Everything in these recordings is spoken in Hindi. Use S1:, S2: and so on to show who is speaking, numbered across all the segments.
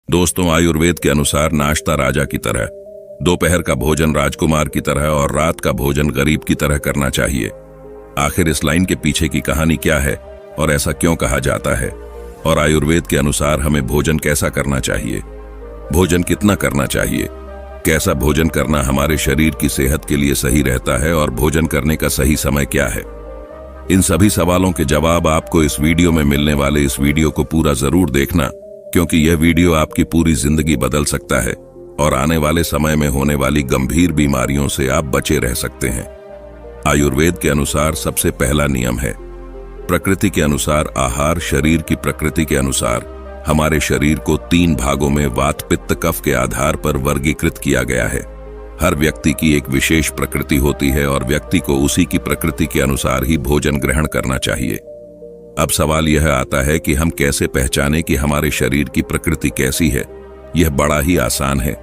S1: दोस्तों, आयुर्वेद के अनुसार नाश्ता राजा की तरह, दोपहर का भोजन राजकुमार की तरह और रात का भोजन गरीब की तरह करना चाहिए। आखिर इस लाइन के पीछे की कहानी क्या है और ऐसा क्यों कहा जाता है? और आयुर्वेद के अनुसार हमें भोजन कैसा करना चाहिए, भोजन कितना करना चाहिए, कैसा भोजन करना हमारे शरीर की सेहत के लिए सही रहता है और भोजन करने का सही समय क्या है? इन सभी सवालों के जवाब आपको इस वीडियो में मिलने वाले इस वीडियो को पूरा जरूर देखना, क्योंकि यह वीडियो आपकी पूरी जिंदगी बदल सकता है और आने वाले समय में होने वाली गंभीर बीमारियों से आप बचे रह सकते हैं। आयुर्वेद के अनुसार सबसे पहला नियम है, प्रकृति के अनुसार आहार। शरीर की प्रकृति के अनुसार हमारे शरीर को 3 भागों में वात, पित्त, कफ के आधार पर वर्गीकृत किया गया है। हर व्यक्ति की एक विशेष प्रकृति होती है और व्यक्ति को उसी की प्रकृति के अनुसार ही भोजन ग्रहण करना चाहिए। अब सवाल यह आता है कि हम कैसे पहचानें कि हमारे शरीर की प्रकृति कैसी है? यह बड़ा ही आसान है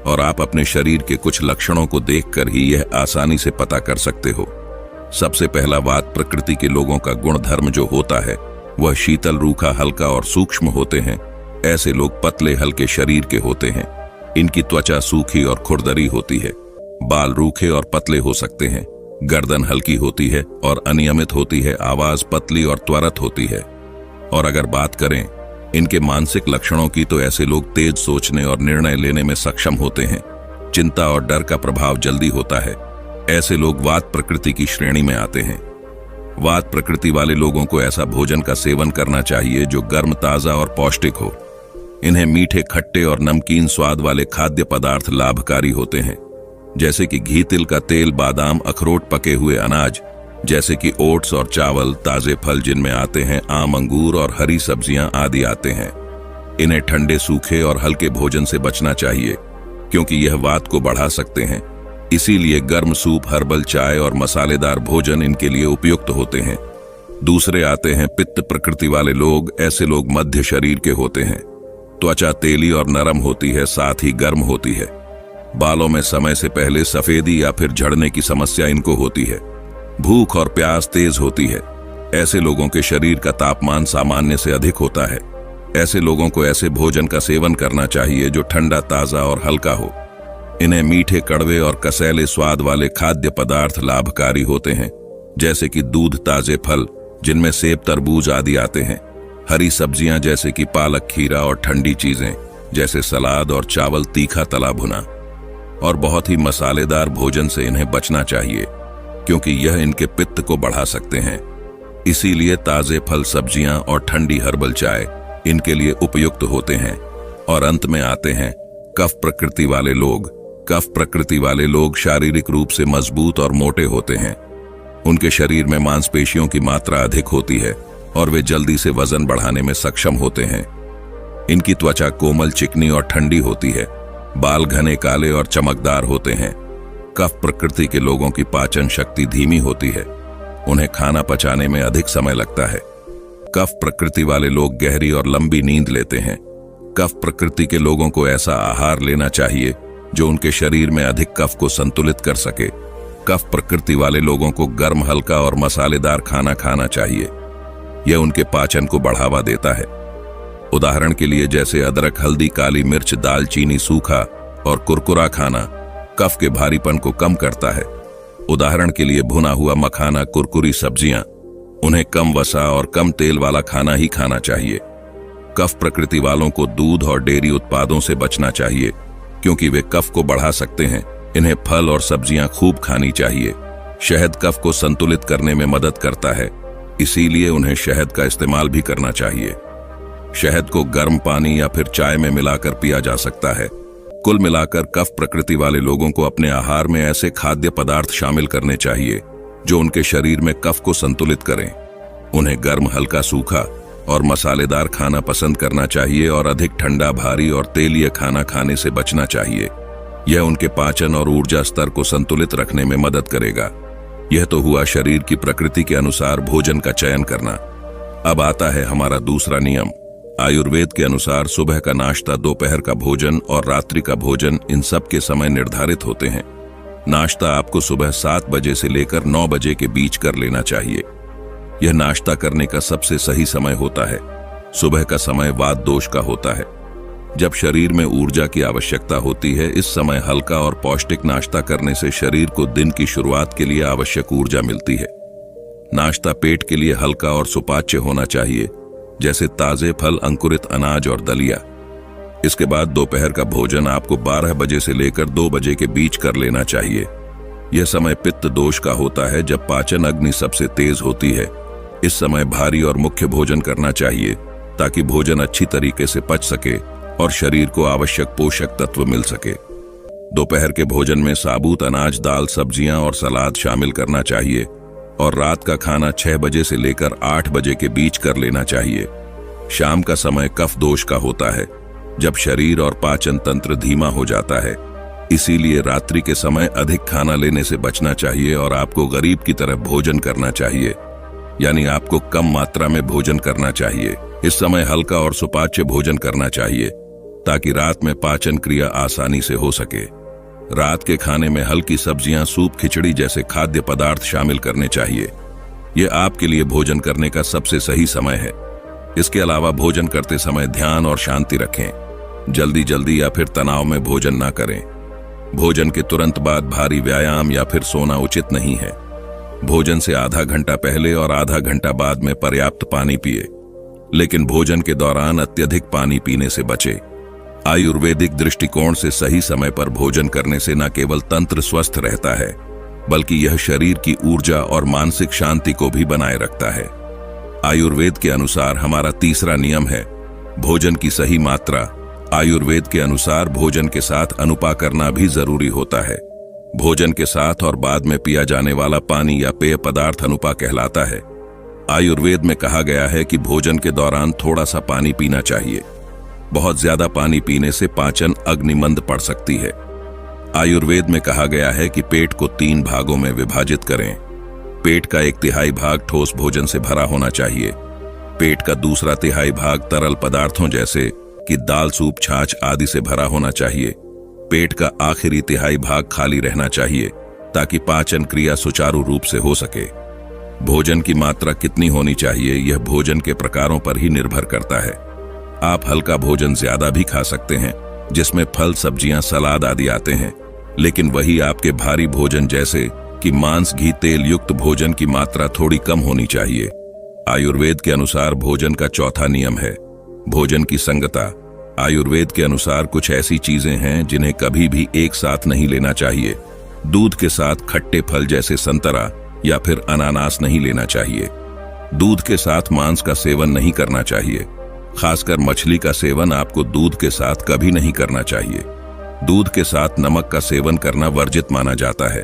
S1: और आप अपने शरीर के कुछ लक्षणों को देखकर ही यह आसानी से पता कर सकते हो। सबसे पहला, वात प्रकृति के लोगों का गुण धर्म जो होता है वह शीतल, रूखा, हल्का और सूक्ष्म होते हैं। ऐसे लोग पतले हल्के शरीर के होते हैं। इनकी त्वचा सूखी और खुरदरी होती है। बाल रूखे और पतले हो सकते हैं। गर्दन हल्की होती है और अनियमित होती है। आवाज पतली और त्वरित होती है। और अगर बात करें इनके मानसिक लक्षणों की, तो ऐसे लोग तेज सोचने और निर्णय लेने में सक्षम होते हैं। चिंता और डर का प्रभाव जल्दी होता है। ऐसे लोग वात प्रकृति की श्रेणी में आते हैं। वात प्रकृति वाले लोगों को ऐसा भोजन का सेवन करना चाहिए जो गर्म, ताजा और पौष्टिक हो। इन्हें मीठे, खट्टे और नमकीन स्वाद वाले खाद्य पदार्थ लाभकारी होते हैं, जैसे कि घी, तिल का तेल, बादाम, अखरोट, पके हुए अनाज जैसे कि ओट्स और चावल, ताजे फल जिनमें आते हैं आम, अंगूर और हरी सब्जियां आदि आते हैं। इन्हें ठंडे, सूखे और हल्के भोजन से बचना चाहिए, क्योंकि यह वात को बढ़ा सकते हैं। इसीलिए गर्म सूप, हर्बल चाय और मसालेदार भोजन इनके लिए उपयुक्त होते हैं। दूसरे आते हैं पित्त प्रकृति वाले लोग। ऐसे लोग मध्य शरीर के होते हैं। त्वचा तेली और नरम होती है, साथ ही गर्म होती है। बालों में समय से पहले सफेदी या फिर झड़ने की समस्या इनको होती है। भूख और प्यास तेज होती है। ऐसे लोगों के शरीर का तापमान सामान्य से अधिक होता है। ऐसे लोगों को ऐसे भोजन का सेवन करना चाहिए जो ठंडा, ताजा और हल्का हो। इन्हें मीठे, कड़वे और कसैले स्वाद वाले खाद्य पदार्थ लाभकारी होते हैं, जैसे कि दूध, ताजे फल जिनमें सेब, तरबूज आदि आते हैं। हरी सब्जियां जैसे कि पालक, खीरा और ठंडी चीजें जैसे सलाद और चावल, तीखा तला भुना और बहुत ही मसालेदार भोजन से इन्हें बचना चाहिए, क्योंकि यह इनके पित्त को बढ़ा सकते हैं। इसीलिए ताजे फल, सब्जियां और ठंडी हर्बल चाय इनके लिए उपयुक्त होते हैं। और अंत में आते हैं कफ प्रकृति वाले लोग। कफ प्रकृति वाले लोग शारीरिक रूप से मजबूत और मोटे होते हैं। उनके शरीर में मांसपेशियों की मात्रा अधिक होती है और वे जल्दी से वजन बढ़ाने में सक्षम होते हैं। इनकी त्वचा कोमल, चिकनी और ठंडी होती है। बाल घने, काले और चमकदार होते हैं। कफ प्रकृति के लोगों की पाचन शक्ति धीमी होती है। उन्हें खाना पचाने में अधिक समय लगता है। कफ प्रकृति वाले लोग गहरी और लंबी नींद लेते हैं। कफ प्रकृति के लोगों को ऐसा आहार लेना चाहिए जो उनके शरीर में अधिक कफ को संतुलित कर सके। कफ प्रकृति वाले लोगों को गर्म, हल्का और मसालेदार खाना खाना चाहिए। यह उनके पाचन को बढ़ावा देता है। उदाहरण के लिए जैसे अदरक, हल्दी, काली मिर्च, दालचीनी, सूखा और कुरकुरा खाना कफ के भारीपन को कम करता है। उदाहरण के लिए भुना हुआ मखाना, कुरकुरी सब्जियां, उन्हें कम वसा और कम तेल वाला खाना ही खाना चाहिए। कफ प्रकृति वालों को दूध और डेयरी उत्पादों से बचना चाहिए, क्योंकि वे कफ को बढ़ा सकते हैं। इन्हें फल और सब्जियां खूब खानी चाहिए। शहद कफ को संतुलित करने में मदद करता है, इसीलिए उन्हें शहद का इस्तेमाल भी करना चाहिए। शहद को गर्म पानी या फिर चाय में मिलाकर पिया जा सकता है। कुल मिलाकर कफ प्रकृति वाले लोगों को अपने आहार में ऐसे खाद्य पदार्थ शामिल करने चाहिए जो उनके शरीर में कफ को संतुलित करें। उन्हें गर्म, हल्का, सूखा और मसालेदार खाना पसंद करना चाहिए और अधिक ठंडा, भारी और तेलीय खाना खाने से बचना चाहिए। यह उनके पाचन और ऊर्जा स्तर को संतुलित रखने में मदद करेगा। यह तो हुआ शरीर की प्रकृति के अनुसार भोजन का चयन करना। अब आता है हमारा दूसरा नियम। आयुर्वेद के अनुसार सुबह का नाश्ता, दोपहर का भोजन और रात्रि का भोजन, इन सब के समय निर्धारित होते हैं। नाश्ता आपको सुबह 7 बजे से लेकर 9 बजे के बीच कर लेना चाहिए। यह नाश्ता करने का सबसे सही समय होता है। सुबह का समय वात दोष का होता है। जब शरीर में ऊर्जा की आवश्यकता होती है, इस समय हल्का और पौष्टिक नाश्ता करने से शरीर को दिन की शुरुआत के लिए आवश्यक ऊर्जा मिलती है। नाश्ता पेट के लिए हल्का और सुपाच्य होना चाहिए, जैसे ताजे फल, अंकुरित अनाज और दलिया। इसके बाद दोपहर का भोजन आपको 12 बजे से लेकर 2 बजे के बीच कर लेना चाहिए। यह समय पित्त दोष का होता है, जब पाचन अग्नि सबसे तेज होती है। इस समय भारी और मुख्य भोजन करना चाहिए ताकि भोजन अच्छी तरीके से पच सके और शरीर को आवश्यक पोषक तत्व मिल सके। दोपहर के भोजन में साबुत अनाज, दाल, सब्जियां और सलाद शामिल करना चाहिए और रात का खाना 6 बजे से लेकर 8 बजे के बीच कर लेना चाहिए। शाम का समय कफ दोष का होता है, जब शरीर और पाचन तंत्र धीमा हो जाता है। इसीलिए रात्रि के समय अधिक खाना लेने से बचना चाहिए और आपको गरीब की तरह भोजन करना चाहिए, यानी आपको कम मात्रा में भोजन करना चाहिए। इस समय हल्का और सुपाच्य भोजन करना चाहिए ताकि रात में पाचन क्रिया आसानी से हो सके। रात के खाने में हल्की सब्जियां, सूप, खिचड़ी जैसे खाद्य पदार्थ शामिल करने चाहिए। यह आपके लिए भोजन करने का सबसे सही समय है। इसके अलावा भोजन करते समय ध्यान और शांति रखें। जल्दी जल्दी या फिर तनाव में भोजन ना करें। भोजन के तुरंत बाद भारी व्यायाम या फिर सोना उचित नहीं है। भोजन से आधा घंटा पहले और आधा घंटा बाद में पर्याप्त पानी पिए, लेकिन भोजन के दौरान अत्यधिक पानी पीने से बचे। आयुर्वेदिक दृष्टिकोण से सही समय पर भोजन करने से न केवल तंत्र स्वस्थ रहता है, बल्कि यह शरीर की ऊर्जा और मानसिक शांति को भी बनाए रखता है। आयुर्वेद के अनुसार हमारा तीसरा नियम है भोजन की सही मात्रा। आयुर्वेद के अनुसार भोजन के साथ अनुपा करना भी जरूरी होता है। भोजन के साथ और बाद में पिया जाने वाला पानी या पेय पदार्थ अनुपा कहलाता है। आयुर्वेद में कहा गया है कि भोजन के दौरान थोड़ा सा पानी पीना चाहिए। बहुत ज्यादा पानी पीने से पाचन अग्निमंद पड़ सकती है। आयुर्वेद में कहा गया है कि पेट को 3 भागों में विभाजित करें। पेट का 1/3 भाग ठोस भोजन से भरा होना चाहिए। पेट का दूसरा तिहाई भाग तरल पदार्थों जैसे कि दाल, सूप, छाछ आदि से भरा होना चाहिए। पेट का आखिरी तिहाई भाग खाली रहना चाहिए ताकि पाचन क्रिया सुचारू रूप से हो सके। भोजन की मात्रा कितनी होनी चाहिए, यह भोजन के प्रकारों पर ही निर्भर करता है। आप हल्का भोजन ज्यादा भी खा सकते हैं, जिसमें फल, सब्जियां, सलाद आदि आते हैं, लेकिन वही आपके भारी भोजन जैसे कि मांस, घी, तेल युक्त भोजन की मात्रा थोड़ी कम होनी चाहिए। आयुर्वेद के अनुसार भोजन का चौथा नियम है भोजन की संगता। आयुर्वेद के अनुसार कुछ ऐसी चीजें हैं जिन्हें कभी भी एक साथ नहीं लेना चाहिए। दूध के साथ खट्टे फल जैसे संतरा या फिर अनानास नहीं लेना चाहिए। दूध के साथ मांस का सेवन नहीं करना चाहिए। खासकर मछली का सेवन आपको दूध के साथ कभी नहीं करना चाहिए। दूध के साथ नमक का सेवन करना वर्जित माना जाता है।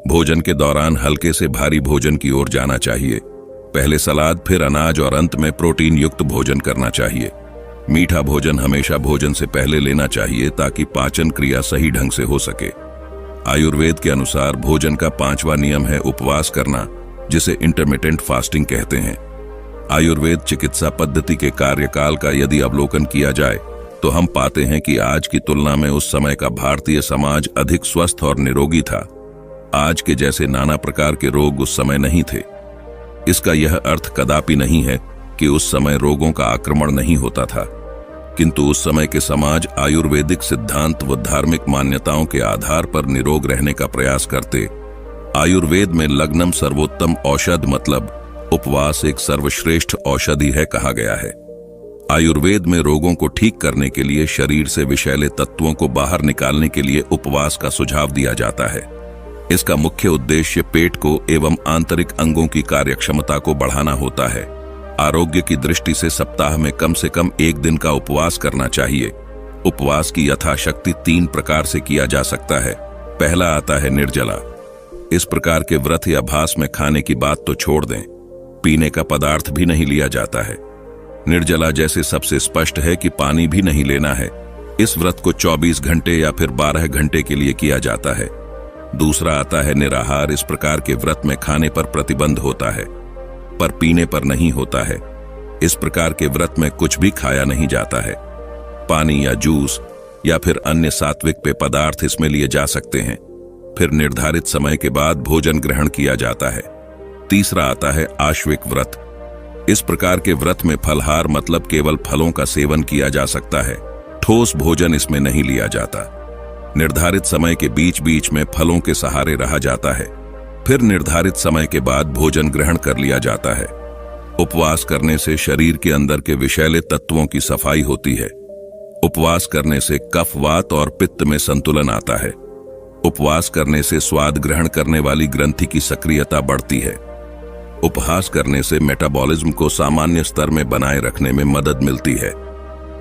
S1: भोजन के दौरान हल्के से भारी भोजन की ओर जाना चाहिए। पहले सलाद, फिर अनाज और अंत में प्रोटीन युक्त भोजन करना चाहिए। मीठा भोजन हमेशा भोजन से पहले लेना चाहिए ताकि पाचन क्रिया सही ढंग से हो सके। आयुर्वेद के अनुसार भोजन का 5वां नियम है उपवास करना, जिसे इंटरमिटेंट फास्टिंग कहते हैं। आयुर्वेद चिकित्सा पद्धति के कार्यकाल का यदि अवलोकन किया जाए तो हम पाते हैं कि आज की तुलना में उस समय का भारतीय समाज अधिक स्वस्थ और निरोगी था। आज के जैसे नाना प्रकार के रोग उस समय नहीं थे। इसका यह अर्थ कदापि नहीं है कि उस समय रोगों का आक्रमण नहीं होता था, किंतु उस समय के समाज आयुर्वेदिक सिद्धांत व धार्मिक मान्यताओं के आधार पर निरोग रहने का प्रयास करते। आयुर्वेद में लग्नम सर्वोत्तम औषध मतलब उपवास एक सर्वश्रेष्ठ औषधि है कहा गया है। आयुर्वेद में रोगों को ठीक करने के लिए, शरीर से विषैले तत्वों को बाहर निकालने के लिए उपवास का सुझाव दिया जाता है। इसका मुख्य उद्देश्य पेट को एवं आंतरिक अंगों की कार्यक्षमता को बढ़ाना होता है। आरोग्य की दृष्टि से सप्ताह में कम से कम 1 दिन का उपवास करना चाहिए। उपवास की यथाशक्ति 3 प्रकार से किया जा सकता है। पहला आता है निर्जला। इस प्रकार के व्रत या भास में खाने की बात तो छोड़ दें, पीने का पदार्थ भी नहीं लिया जाता है। निर्जला जैसे सबसे स्पष्ट है कि पानी भी नहीं लेना है। इस व्रत को 24 घंटे या फिर 12 घंटे के लिए किया जाता है। दूसरा आता है निराहार। इस प्रकार के व्रत में खाने पर प्रतिबंध होता है, पर पीने पर नहीं होता है। इस प्रकार के व्रत में कुछ भी खाया नहीं जाता है। पानी या जूस या फिर अन्य सात्विक पेय पदार्थ इसमें लिए जा सकते हैं। फिर निर्धारित समय के बाद भोजन ग्रहण किया जाता है। तीसरा आता है आश्विक व्रत। इस प्रकार के व्रत में फलहार मतलब केवल फलों का सेवन किया जा सकता है। ठोस भोजन इसमें नहीं लिया जाता। निर्धारित समय के बीच बीच में फलों के सहारे रहा जाता है, फिर निर्धारित समय के बाद भोजन ग्रहण कर लिया जाता है। उपवास करने से शरीर के अंदर के विषैले तत्वों की सफाई होती है। उपवास करने से कफ, वात और पित्त में संतुलन आता है। उपवास करने से स्वाद ग्रहण करने वाली ग्रंथि की सक्रियता बढ़ती है। उपवास करने से मेटाबॉलिज्म को सामान्य स्तर में बनाए रखने में मदद मिलती है।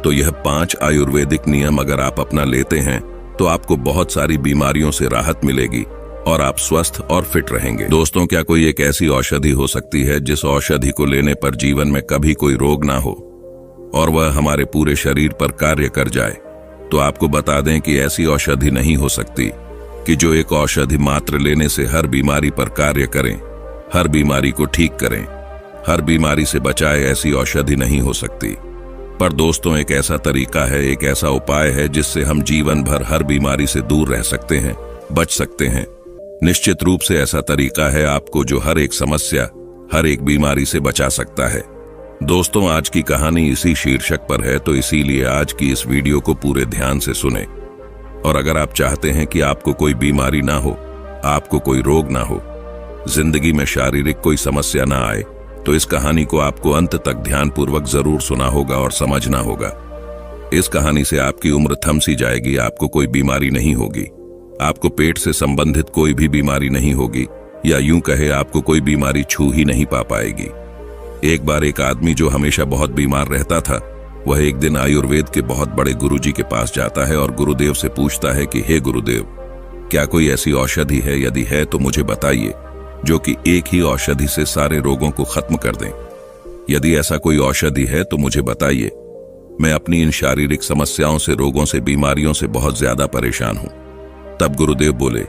S1: तो यह 5 आयुर्वेदिक नियम अगर आप अपना लेते हैं तो आपको बहुत सारी बीमारियों से राहत मिलेगी और आप स्वस्थ और फिट रहेंगे। दोस्तों, क्या कोई एक ऐसी औषधि हो सकती है जिस औषधि को लेने पर जीवन में कभी कोई रोग ना हो और वह हमारे पूरे शरीर पर कार्य कर जाए? तो आपको बता दें कि ऐसी औषधि नहीं हो सकती कि जो एक औषधि मात्र लेने से हर बीमारी पर कार्य करें, हर बीमारी को ठीक करें, हर बीमारी से बचाए। ऐसी औषधि नहीं हो सकती। पर दोस्तों, एक ऐसा तरीका है, एक ऐसा उपाय है जिससे हम जीवन भर हर बीमारी से दूर रह सकते हैं, बच सकते हैं। निश्चित रूप से ऐसा तरीका है आपको जो हर एक समस्या, हर एक बीमारी से बचा सकता है। दोस्तों, आज की कहानी इसी शीर्षक पर है, तो इसीलिए आज की इस वीडियो को पूरे ध्यान से सुने। और अगर आप चाहते हैं कि आपको कोई बीमारी ना हो, आपको कोई रोग ना हो, जिंदगी में शारीरिक कोई समस्या ना आए, तो इस कहानी को आपको अंत तक ध्यानपूर्वक जरूर सुना होगा और समझना होगा। इस कहानी से आपकी उम्र थम सी जाएगी। आपको कोई बीमारी नहीं होगी, आपको पेट से संबंधित कोई भी बीमारी नहीं होगी, या यूं कहे आपको कोई बीमारी छू ही नहीं पा पाएगी। एक बार एक आदमी जो हमेशा बहुत बीमार रहता था, वह एक दिन आयुर्वेद के बहुत बड़े गुरुजी के पास जाता है और गुरुदेव से पूछता है कि हे गुरुदेव, क्या कोई ऐसी औषधि है? यदि है तो मुझे बताइए, जो कि एक ही औषधि से सारे रोगों को खत्म कर दें। यदि ऐसा कोई औषधि है तो मुझे बताइए। मैं अपनी इन शारीरिक समस्याओं से, रोगों से, बीमारियों से बहुत ज्यादा परेशान हूं। तब गुरुदेव बोले,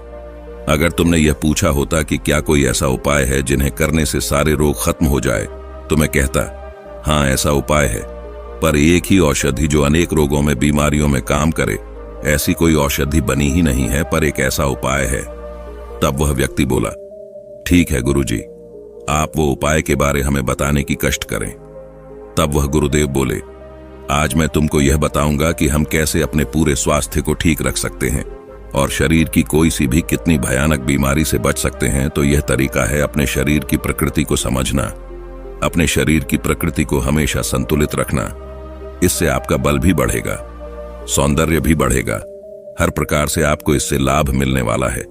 S1: अगर तुमने यह पूछा होता कि क्या कोई ऐसा उपाय है जिन्हें करने से सारे रोग खत्म हो जाए, तो मैं कहता हाँ, ऐसा उपाय है। पर एक ही औषधि जो अनेक रोगों में, बीमारियों में काम करे, ऐसी कोई औषधि बनी ही नहीं है, पर एक ऐसा उपाय है। तब वह व्यक्ति बोला, ठीक है गुरुजी, आप वो उपाय के बारे हमें बताने की कष्ट करें। तब वह गुरुदेव बोले, आज मैं तुमको यह बताऊंगा कि हम कैसे अपने पूरे स्वास्थ्य को ठीक रख सकते हैं और शरीर की कोई सी भी कितनी भयानक बीमारी से बच सकते हैं। तो यह तरीका है अपने शरीर की प्रकृति को समझना, अपने शरीर की प्रकृति को हमेशा संतुलित रखना। इससे आपका बल भी बढ़ेगा, सौंदर्य भी बढ़ेगा, हर प्रकार से आपको इससे लाभ मिलने वाला है।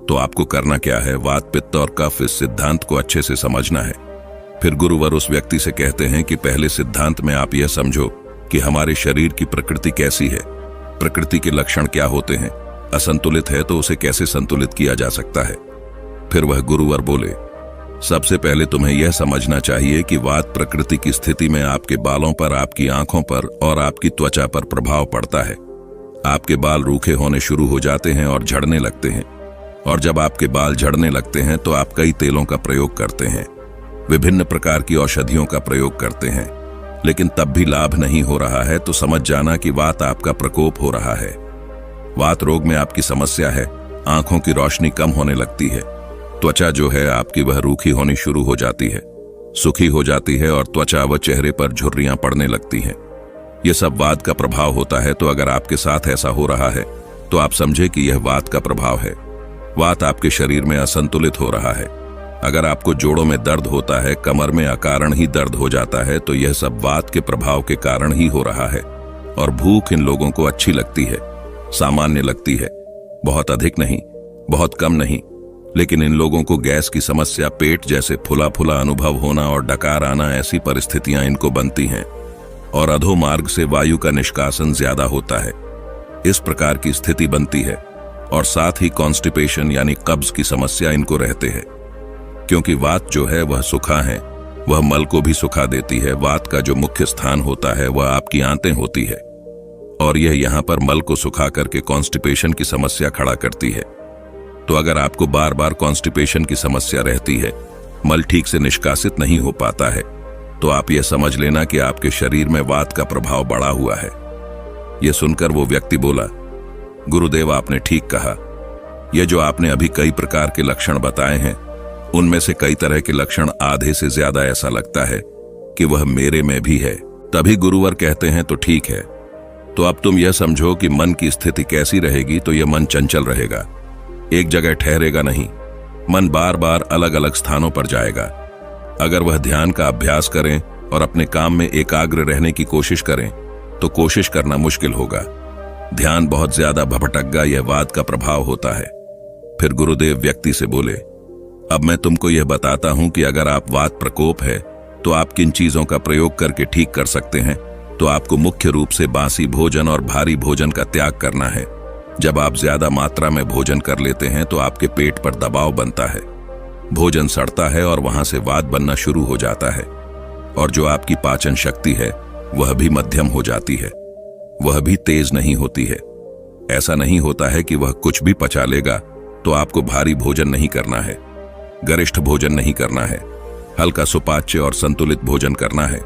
S1: तो आपको करना क्या है? वात, पित्त और कफ, इस सिद्धांत को अच्छे से समझना है। फिर गुरुवर उस व्यक्ति से कहते हैं कि पहले सिद्धांत में आप यह समझो कि हमारे शरीर की प्रकृति कैसी है, प्रकृति के लक्षण क्या होते हैं, असंतुलित है तो उसे कैसे संतुलित किया जा सकता है। फिर वह गुरुवर बोले, सबसे पहले तुम्हें यह समझना चाहिए कि वात प्रकृति की स्थिति में आपके बालों पर, आपकी आंखों पर और आपकी त्वचा पर प्रभाव पड़ता है। आपके बाल रूखे होने शुरू हो जाते हैं और झड़ने लगते हैं, और जब आपके बाल झड़ने लगते हैं तो आप कई तेलों का प्रयोग करते हैं, विभिन्न प्रकार की औषधियों का प्रयोग करते हैं, लेकिन तब भी लाभ नहीं हो रहा है, तो समझ जाना कि वात आपका प्रकोप हो रहा है। वात रोग में आपकी समस्या है। आंखों की रोशनी कम होने लगती है, त्वचा जो है आपकी वह रूखी होनी शुरू हो जाती है, सूखी हो जाती है और त्वचा व चेहरे पर झुर्रियां पड़ने लगती हैं। यह सब वात का प्रभाव होता है। तो अगर आपके साथ ऐसा हो रहा है तो आप समझे कि यह वात का प्रभाव है। वात आपके शरीर में असंतुलित हो रहा है। अगर आपको जोड़ों में दर्द होता है, कमर में अकारण ही दर्द हो जाता है, तो यह सब वात के प्रभाव के कारण ही हो रहा है। और भूख इन लोगों को अच्छी लगती है, सामान्य लगती है, बहुत अधिक नहीं, बहुत कम नहीं, लेकिन इन लोगों को गैस की समस्या, पेट जैसे फुला फुला अनुभव होना और डकार आना, ऐसी परिस्थितियां इनको बनती हैं। और अधोमार्ग से वायु का निष्कासन ज्यादा होता है, इस प्रकार की स्थिति बनती है। और साथ ही कॉन्स्टिपेशन यानी कब्ज की समस्या इनको रहते हैं, क्योंकि वात जो है वह सुखा है, वह मल को भी सुखा देती है। वात का जो मुख्य स्थान होता है वह आपकी आंतें होती है, और यह यहाँ पर मल को सुखा करके कॉन्स्टिपेशन की समस्या खड़ा करती है। तो अगर आपको बार बार कॉन्स्टिपेशन की समस्या रहती है, मल ठीक से निष्कासित नहीं हो पाता है, तो आप यह समझ लेना कि आपके शरीर में वात का प्रभाव बढ़ा हुआ है। यह सुनकर वो व्यक्ति बोला, गुरुदेव आपने ठीक कहा, यह जो आपने अभी कई प्रकार के लक्षण बताए हैं, उनमें से कई तरह के लक्षण, आधे से ज्यादा ऐसा लगता है कि वह मेरे में भी है। तभी गुरुवर कहते हैं, तो ठीक है, तो अब तुम यह समझो कि मन की स्थिति कैसी रहेगी तो यह मन चंचल रहेगा, एक जगह ठहरेगा नहीं। मन बार बार अलग अलग स्थानों पर जाएगा। अगर वह ध्यान का अभ्यास करें और अपने काम में एकाग्र रहने की कोशिश करें तो कोशिश करना मुश्किल होगा। ध्यान बहुत ज्यादा भटक यह वाद का प्रभाव होता है। फिर गुरुदेव व्यक्ति से बोले, अब मैं तुमको यह बताता हूं कि अगर आप वात प्रकोप है तो आप किन चीजों का प्रयोग करके ठीक कर सकते हैं। तो आपको मुख्य रूप से बासी भोजन और भारी भोजन का त्याग करना है। जब आप ज्यादा मात्रा में भोजन कर लेते हैं तो आपके पेट पर दबाव बनता है, भोजन सड़ता है और वहां से वात बनना शुरू हो जाता है। और जो आपकी पाचन शक्ति है वह भी मध्यम हो जाती है, वह भी तेज नहीं होती है। ऐसा नहीं होता है कि वह कुछ भी पचा लेगा, तो आपको भारी भोजन नहीं करना है, गरिष्ठ भोजन नहीं करना है, हल्का सुपाच्य और संतुलित भोजन करना है।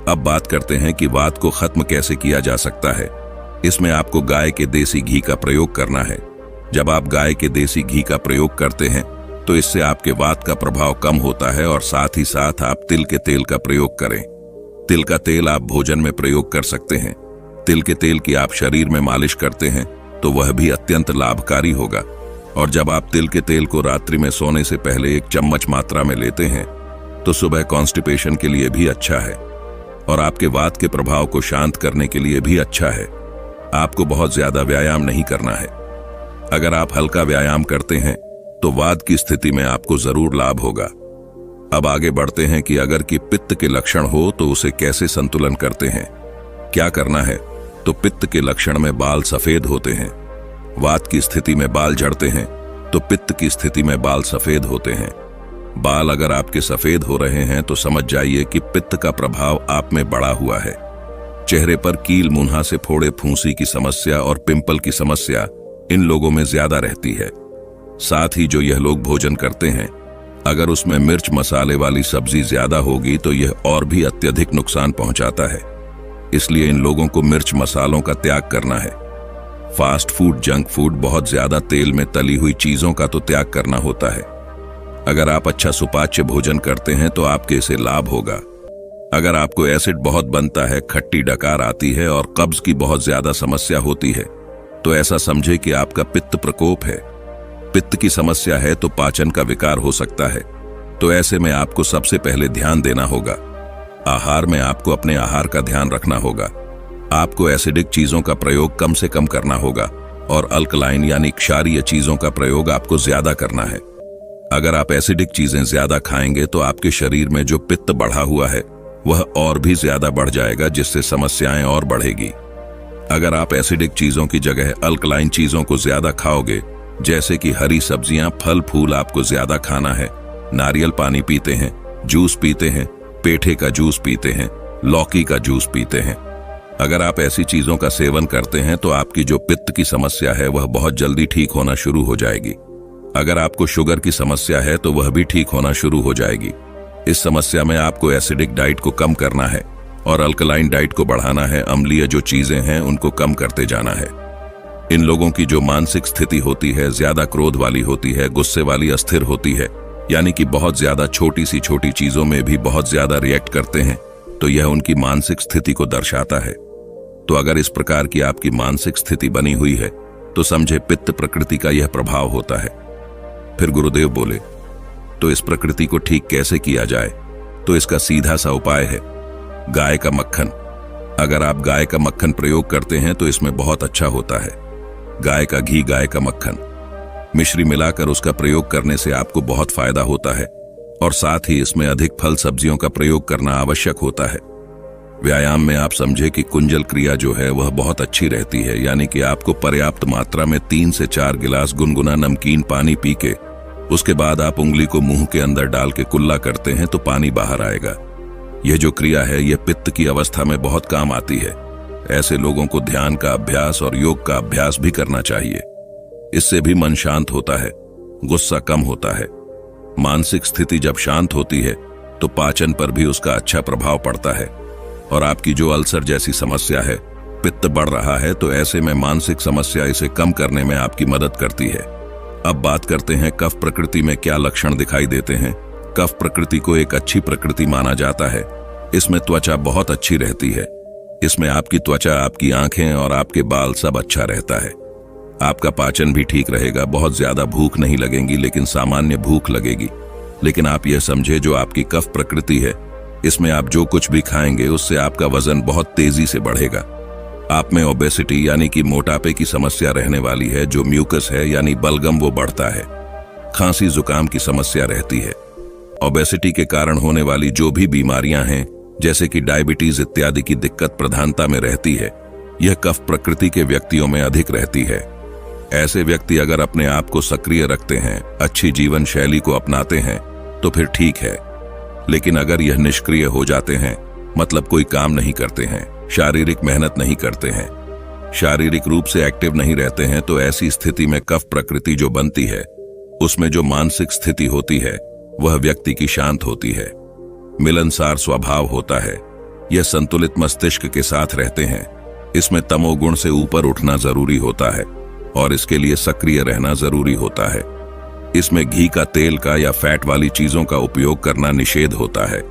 S1: अब बात करते हैं कि वात को खत्म कैसे किया जा सकता है। इसमें आपको गाय के देसी घी का प्रयोग करना है। जब आप गाय के देसी घी का प्रयोग करते हैं तो इससे आपके वात का प्रभाव कम होता है और साथ ही साथ आप तिल के तेल का प्रयोग करें। तिल का तेल आप भोजन में प्रयोग कर सकते हैं। तिल के तेल की आप शरीर में मालिश करते हैं तो वह भी अत्यंत लाभकारी होगा। और जब आप तिल के तेल को रात्रि में सोने से पहले 1 चम्मच मात्रा में लेते हैं तो सुबह कॉन्स्टिपेशन के लिए भी अच्छा है और आपके वात के प्रभाव को शांत करने के लिए भी अच्छा है। आपको बहुत ज्यादा व्यायाम नहीं करना है। अगर आप हल्का व्यायाम करते हैं तो वात की स्थिति में आपको जरूर लाभ होगा। अब आगे बढ़ते हैं कि अगर कि पित्त के लक्षण हो तो उसे कैसे संतुलन करते हैं, क्या करना है। तो पित्त के लक्षण में बाल सफेद होते हैं। वात की स्थिति में बाल झड़ते हैं तो पित्त की स्थिति में बाल सफेद होते हैं। बाल अगर आपके सफेद हो रहे हैं तो समझ जाइए कि पित्त का प्रभाव आप में बढ़ा हुआ है। चेहरे पर कील, मुंहा से फोड़े, फूंसी की समस्या और पिंपल की समस्या इन लोगों में ज्यादा रहती है। साथ ही जो यह लोग भोजन करते हैं, अगर उसमें मिर्च मसाले वाली सब्जी ज्यादा होगी तो यह और भी अत्यधिक नुकसान पहुंचाता है। इसलिए इन लोगों को मिर्च मसालों का त्याग करना है। फास्ट फूड, जंक फूड, बहुत ज्यादा तेल में तली हुई चीजों का तो त्याग करना होता है। अगर आप अच्छा सुपाच्य भोजन करते हैं तो आपके इसे लाभ होगा। अगर आपको एसिड बहुत बनता है, खट्टी डकार आती है और कब्ज की बहुत ज्यादा समस्या होती है तो ऐसा समझे कि आपका पित्त प्रकोप है। पित्त की समस्या है तो पाचन का विकार हो सकता है। तो ऐसे में आपको सबसे पहले ध्यान देना होगा। आहार में आपको अपने आहार का ध्यान रखना होगा। आपको एसिडिक चीजों का प्रयोग कम से कम करना होगा और अल्कलाइन यानी क्षारीय चीजों का प्रयोग आपको ज्यादा करना है। अगर आप एसिडिक चीजें ज्यादा खाएंगे तो आपके शरीर में जो पित्त बढ़ा हुआ है वह और भी ज्यादा बढ़ जाएगा, जिससे समस्याएं और बढ़ेगी। अगर आप एसिडिक चीजों की जगह अल्कलाइन चीजों को ज्यादा खाओगे, जैसे कि हरी सब्जियां, फल फूल आपको ज्यादा खाना है, नारियल पानी पीते हैं, जूस पीते हैं, पेठे का जूस पीते हैं, लौकी का जूस पीते हैं। अगर आप ऐसी चीजों का सेवन करते हैं तो आपकी जो पित्त की समस्या है वह बहुत जल्दी ठीक होना शुरू हो जाएगी। अगर आपको शुगर की समस्या है तो वह भी ठीक होना शुरू हो जाएगी। इस समस्या में आपको एसिडिक डाइट को कम करना है और अल्कलाइन डाइट को बढ़ाना है। अम्लीय जो चीजें हैं उनको कम करते जाना है। इन लोगों की जो मानसिक स्थिति होती है ज्यादा क्रोध वाली होती है, गुस्से वाली, अस्थिर होती है, यानी कि बहुत ज्यादा छोटी सी छोटी चीजों में भी बहुत ज्यादा रिएक्ट करते हैं, तो यह उनकी मानसिक स्थिति को दर्शाता है। तो अगर इस प्रकार की आपकी मानसिक स्थिति बनी हुई है तो समझे पित्त प्रकृति का यह प्रभाव होता है। फिर गुरुदेव बोले, तो इस प्रकृति को ठीक कैसे किया जाए। तो इसका सीधा सा उपाय है गाय का मक्खन। अगर आप गाय का मक्खन प्रयोग करते हैं तो इसमें बहुत अच्छा होता है। गाय का घी, गाय का मक्खन, मिश्री मिलाकर उसका प्रयोग करने से आपको बहुत फायदा होता है और साथ ही इसमें अधिक फल सब्जियों का प्रयोग करना आवश्यक होता है। व्यायाम में आप समझे कि कुंजल क्रिया जो है वह बहुत अच्छी रहती है, यानी कि आपको पर्याप्त मात्रा में 3 से 4 गिलास गुनगुना नमकीन पानी पी के उसके बाद आप उंगली को मुंह के अंदर डाल के कुल्ला करते हैं तो पानी बाहर आएगा। यह जो क्रिया है यह पित्त की अवस्था में बहुत काम आती है। ऐसे लोगों को ध्यान का अभ्यास और योग का अभ्यास भी करना चाहिए। इससे भी मन शांत होता है, गुस्सा कम होता है। मानसिक स्थिति जब शांत होती है तो पाचन पर भी उसका अच्छा प्रभाव पड़ता है। और आपकी जो अल्सर जैसी समस्या है, पित्त बढ़ रहा है, तो ऐसे में मानसिक समस्या इसे कम करने में आपकी मदद करती है। अब बात करते हैं कफ प्रकृति में क्या लक्षण दिखाई देते हैं। कफ प्रकृति को एक अच्छी प्रकृति माना जाता है। इसमें त्वचा बहुत अच्छी रहती है। इसमें आपकी त्वचा, आपकी आंखें और आपके बाल सब अच्छा रहता है। आपका पाचन भी ठीक रहेगा, बहुत ज्यादा भूख नहीं लगेगी लेकिन सामान्य भूख लगेगी। लेकिन आप यह समझे, जो आपकी कफ प्रकृति है, इसमें आप जो कुछ भी खाएंगे उससे आपका वजन बहुत तेजी से बढ़ेगा। आप में ओबेसिटी यानी कि मोटापे की समस्या रहने वाली है। जो म्यूकस है यानी बलगम वो बढ़ता है। खांसी जुकाम की समस्या रहती है। ओबेसिटी के कारण होने वाली जो भी बीमारियां हैं जैसे कि डायबिटीज इत्यादि की दिक्कत प्रधानता में रहती है। यह कफ प्रकृति के व्यक्तियों में अधिक रहती है। ऐसे व्यक्ति अगर अपने आप को सक्रिय रखते हैं, अच्छी जीवन शैली को अपनाते हैं तो फिर ठीक है। लेकिन अगर यह निष्क्रिय हो जाते हैं, मतलब कोई काम नहीं करते हैं, शारीरिक मेहनत नहीं करते हैं, शारीरिक रूप से एक्टिव नहीं रहते हैं, तो ऐसी स्थिति में कफ प्रकृति जो बनती है उसमें जो मानसिक स्थिति होती है वह व्यक्ति की शांत होती है, मिलनसार स्वभाव होता है। यह संतुलित मस्तिष्क के साथ रहते हैं। इसमें तमोगुण से ऊपर उठना जरूरी होता है और इसके लिए सक्रिय रहना जरूरी होता है। इसमें घी का, तेल का या फैट वाली चीजों का उपयोग करना निषेध होता है।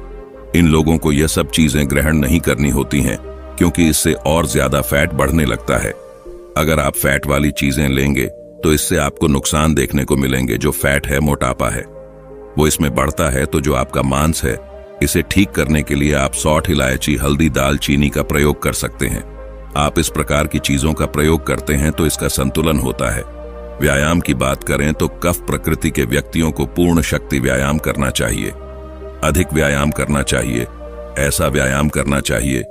S1: इन लोगों को यह सब चीजें ग्रहण नहीं करनी होती हैं क्योंकि इससे और ज्यादा फैट बढ़ने लगता है। अगर आप फैट वाली चीजें लेंगे तो इससे आपको नुकसान देखने को मिलेंगे। जो फैट है, मोटापा है, वो इसमें बढ़ता है। तो जो आपका मांस है, इसे ठीक करने के लिए आप सौंठ, इलायची, हल्दी, दालचीनी का प्रयोग कर सकते हैं। आप इस प्रकार की चीजों का प्रयोग करते हैं तो इसका संतुलन होता है। व्यायाम की बात करें तो कफ प्रकृति के व्यक्तियों को पूर्ण शक्ति व्यायाम करना चाहिए, अधिक व्यायाम करना चाहिए। ऐसा व्यायाम करना चाहिए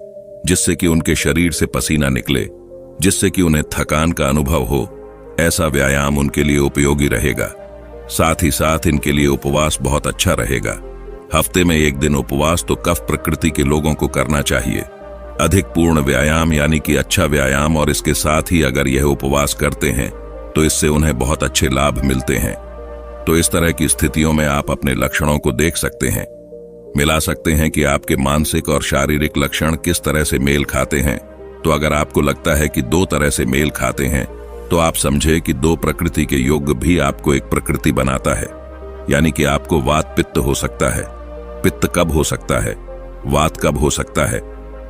S1: जिससे कि उनके शरीर से पसीना निकले, जिससे कि उन्हें थकान का अनुभव हो। ऐसा व्यायाम उनके लिए उपयोगी रहेगा। साथ ही साथ इनके लिए उपवास बहुत अच्छा रहेगा। हफ्ते में 1 दिन उपवास तो कफ प्रकृति के लोगों को करना चाहिए। अधिक पूर्ण व्यायाम यानी कि अच्छा व्यायाम, और इसके साथ ही अगर यह उपवास करते हैं तो इससे उन्हें बहुत अच्छे लाभ मिलते हैं। तो इस तरह की स्थितियों में आप अपने लक्षणों को देख सकते हैं, मिला सकते हैं कि आपके मानसिक और शारीरिक लक्षण किस तरह से मेल खाते हैं। तो अगर आपको लगता है कि 2 तरह से मेल खाते हैं तो आप समझे कि 2 प्रकृति के योग भी आपको एक प्रकृति बनाता है। यानी कि आपको वात पित्त हो सकता है। पित्त कब हो सकता है, वात कब हो सकता है,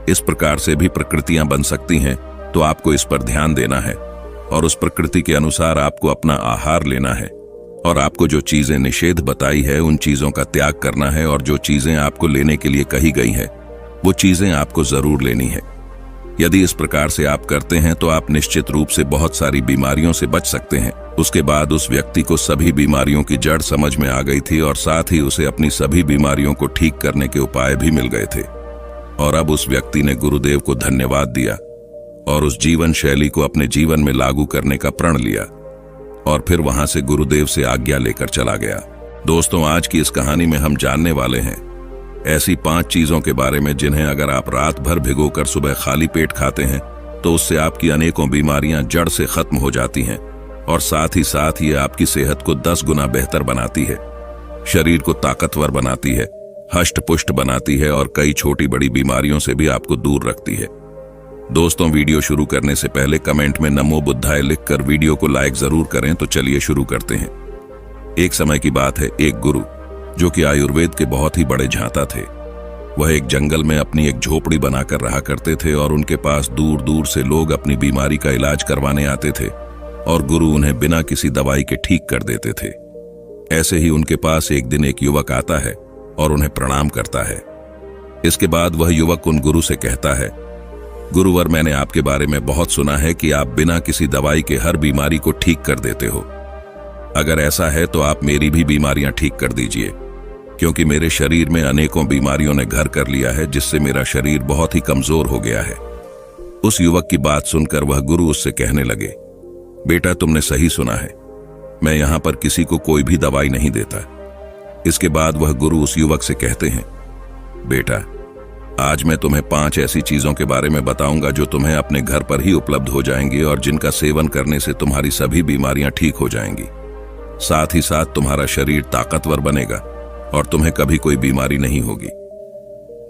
S1: इस प्रकार से भी प्रकृतियां बन सकती हैं। तो आपको इस पर ध्यान देना है और उस प्रकृति के अनुसार आपको अपना आहार लेना है। और आपको जो चीजें निषेध बताई है उन चीजों का त्याग करना है, और जो चीजें आपको लेने के लिए कही गई हैं वो चीजें आपको जरूर लेनी है। यदि इस प्रकार से आप करते हैं तो आप निश्चित रूप से बहुत सारी बीमारियों से बच सकते हैं। उसके बाद उस व्यक्ति को सभी बीमारियों की जड़ समझ में आ गई थी और साथ ही उसे अपनी सभी बीमारियों को ठीक करने के उपाय भी मिल गए थे। और अब उस व्यक्ति ने गुरुदेव को धन्यवाद दिया और उस जीवन शैली को अपने जीवन में लागू करने का प्रण लिया और फिर वहां से गुरुदेव से आज्ञा लेकर चला गया। दोस्तों, आज की इस कहानी में हम जानने वाले हैं ऐसी 5 चीजों के बारे में जिन्हें अगर आप रात भर भिगोकर सुबह खाली पेट खाते हैं तो उससे आपकी अनेकों बीमारियां जड़ से खत्म हो जाती हैं और साथ ही ये आपकी सेहत को 10 गुना बेहतर बनाती है, शरीर को ताकतवर बनाती है, हष्ट पुष्ट बनाती है और कई छोटी बड़ी बीमारियों से भी आपको दूर रखती है। दोस्तों, वीडियो शुरू करने से पहले कमेंट में नमो बुद्धाय लिखकर वीडियो को लाइक जरूर करें। तो चलिए शुरू करते हैं। एक समय की बात है, एक गुरु जो कि आयुर्वेद के बहुत ही बड़े झांता थे, वह एक जंगल में अपनी एक झोपड़ी बनाकर रहा करते थे और उनके पास दूर दूर से लोग अपनी बीमारी का इलाज करवाने आते थे और गुरु उन्हें बिना किसी दवाई के ठीक कर देते थे। ऐसे ही उनके पास एक दिन एक युवक आता है और उन्हें प्रणाम करता है। इसके बाद वह युवक उन गुरु से कहता है, गुरुवर, मैंने आपके बारे में बहुत सुना है कि आप बिना किसी दवाई के हर बीमारी को ठीक कर देते हो। अगर ऐसा है तो आप मेरी भी बीमारियां ठीक कर दीजिए, क्योंकि मेरे शरीर में अनेकों बीमारियों ने घर कर लिया है जिससे मेरा शरीर बहुत ही कमजोर हो गया है। उस युवक की बात सुनकर वह गुरु उससे कहने लगे, बेटा, तुमने सही सुना है, मैं यहां पर किसी को कोई भी दवाई नहीं देता। इसके बाद वह गुरु उस युवक से कहते हैं, बेटा, आज मैं तुम्हें 5 ऐसी चीजों के बारे में बताऊंगा जो तुम्हें अपने घर पर ही उपलब्ध हो जाएंगी और जिनका सेवन करने से तुम्हारी सभी बीमारियां ठीक हो जाएंगी। साथ ही साथ तुम्हारा शरीर ताकतवर बनेगा और तुम्हें कभी कोई बीमारी नहीं होगी।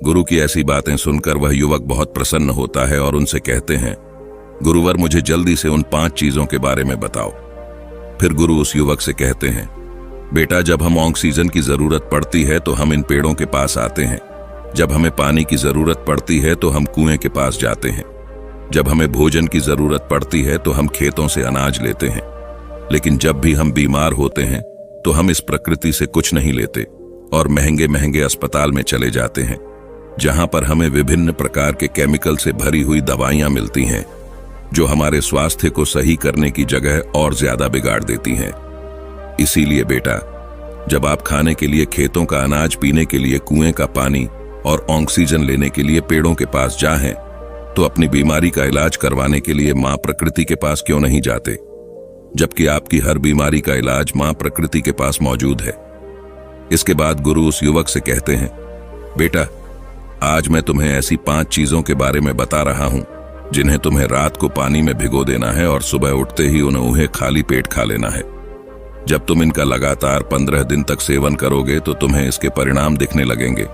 S1: गुरु की ऐसी बातें सुनकर वह युवक बहुत प्रसन्न होता है और उनसे कहते हैं, गुरुवर, मुझे जल्दी से उन 5 चीजों के बारे में बताओ। फिर गुरु उस युवक से कहते हैं, बेटा, जब हम ऑक्सीजन की जरूरत पड़ती है तो हम इन पेड़ों के पास आते हैं जब हमें पानी की जरूरत पड़ती है तो हम कुएं के पास जाते हैं। जब हमें भोजन की जरूरत पड़ती है तो हम खेतों से अनाज लेते हैं। लेकिन जब भी हम बीमार होते हैं तो हम इस प्रकृति से कुछ नहीं लेते और महंगे महंगे अस्पताल में चले जाते हैं, जहां पर हमें विभिन्न प्रकार के केमिकल से भरी हुई दवाइयां मिलती हैं, जो हमारे स्वास्थ्य को सही करने की जगह और ज्यादा बिगाड़ देती हैं। इसीलिए बेटा, जब आप खाने के लिए खेतों का अनाज, पीने के लिए कुएं का पानी और ऑक्सीजन लेने के लिए पेड़ों के पास जाएं, तो अपनी बीमारी का इलाज करवाने के लिए मां प्रकृति के पास क्यों नहीं जाते, जबकि आपकी हर बीमारी का इलाज मां प्रकृति के पास मौजूद है। इसके बाद गुरु उस युवक से कहते हैं, बेटा, आज मैं तुम्हें ऐसी 5 चीजों के बारे में बता रहा हूं जिन्हें तुम्हें रात को पानी में भिगो देना है और सुबह उठते ही उन्हें खाली पेट खा लेना है। जब तुम इनका लगातार 15 दिन तक सेवन करोगे तो तुम्हें इसके परिणाम दिखने लगेंगे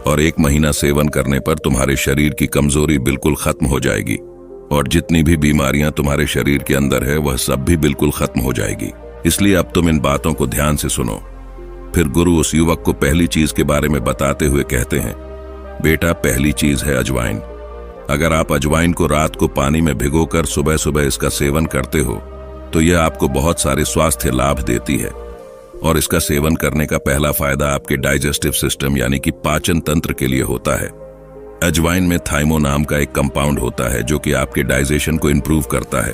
S1: और 1 महीना सेवन करने पर तुम्हारे शरीर की कमजोरी बिल्कुल खत्म हो जाएगी और जितनी भी बीमारियां तुम्हारे शरीर के अंदर है वह सब भी बिल्कुल खत्म हो जाएगी। इसलिए अब तुम इन बातों को ध्यान से सुनो। फिर गुरु उस युवक को पहली चीज के बारे में बताते हुए कहते हैं, बेटा, पहली चीज है अजवाइन। अगर आप अजवाइन को रात को पानी में भिगोकर सुबह सुबह इसका सेवन करते हो तो यह आपको बहुत सारे स्वास्थ्य लाभ देती है। और इसका सेवन करने का पहला फायदा आपके डाइजेस्टिव सिस्टम यानी कि पाचन तंत्र के लिए होता है। अजवाइन में थाइमो नाम का एक कंपाउंड होता है जो कि आपके डाइजेशन को इंप्रूव करता है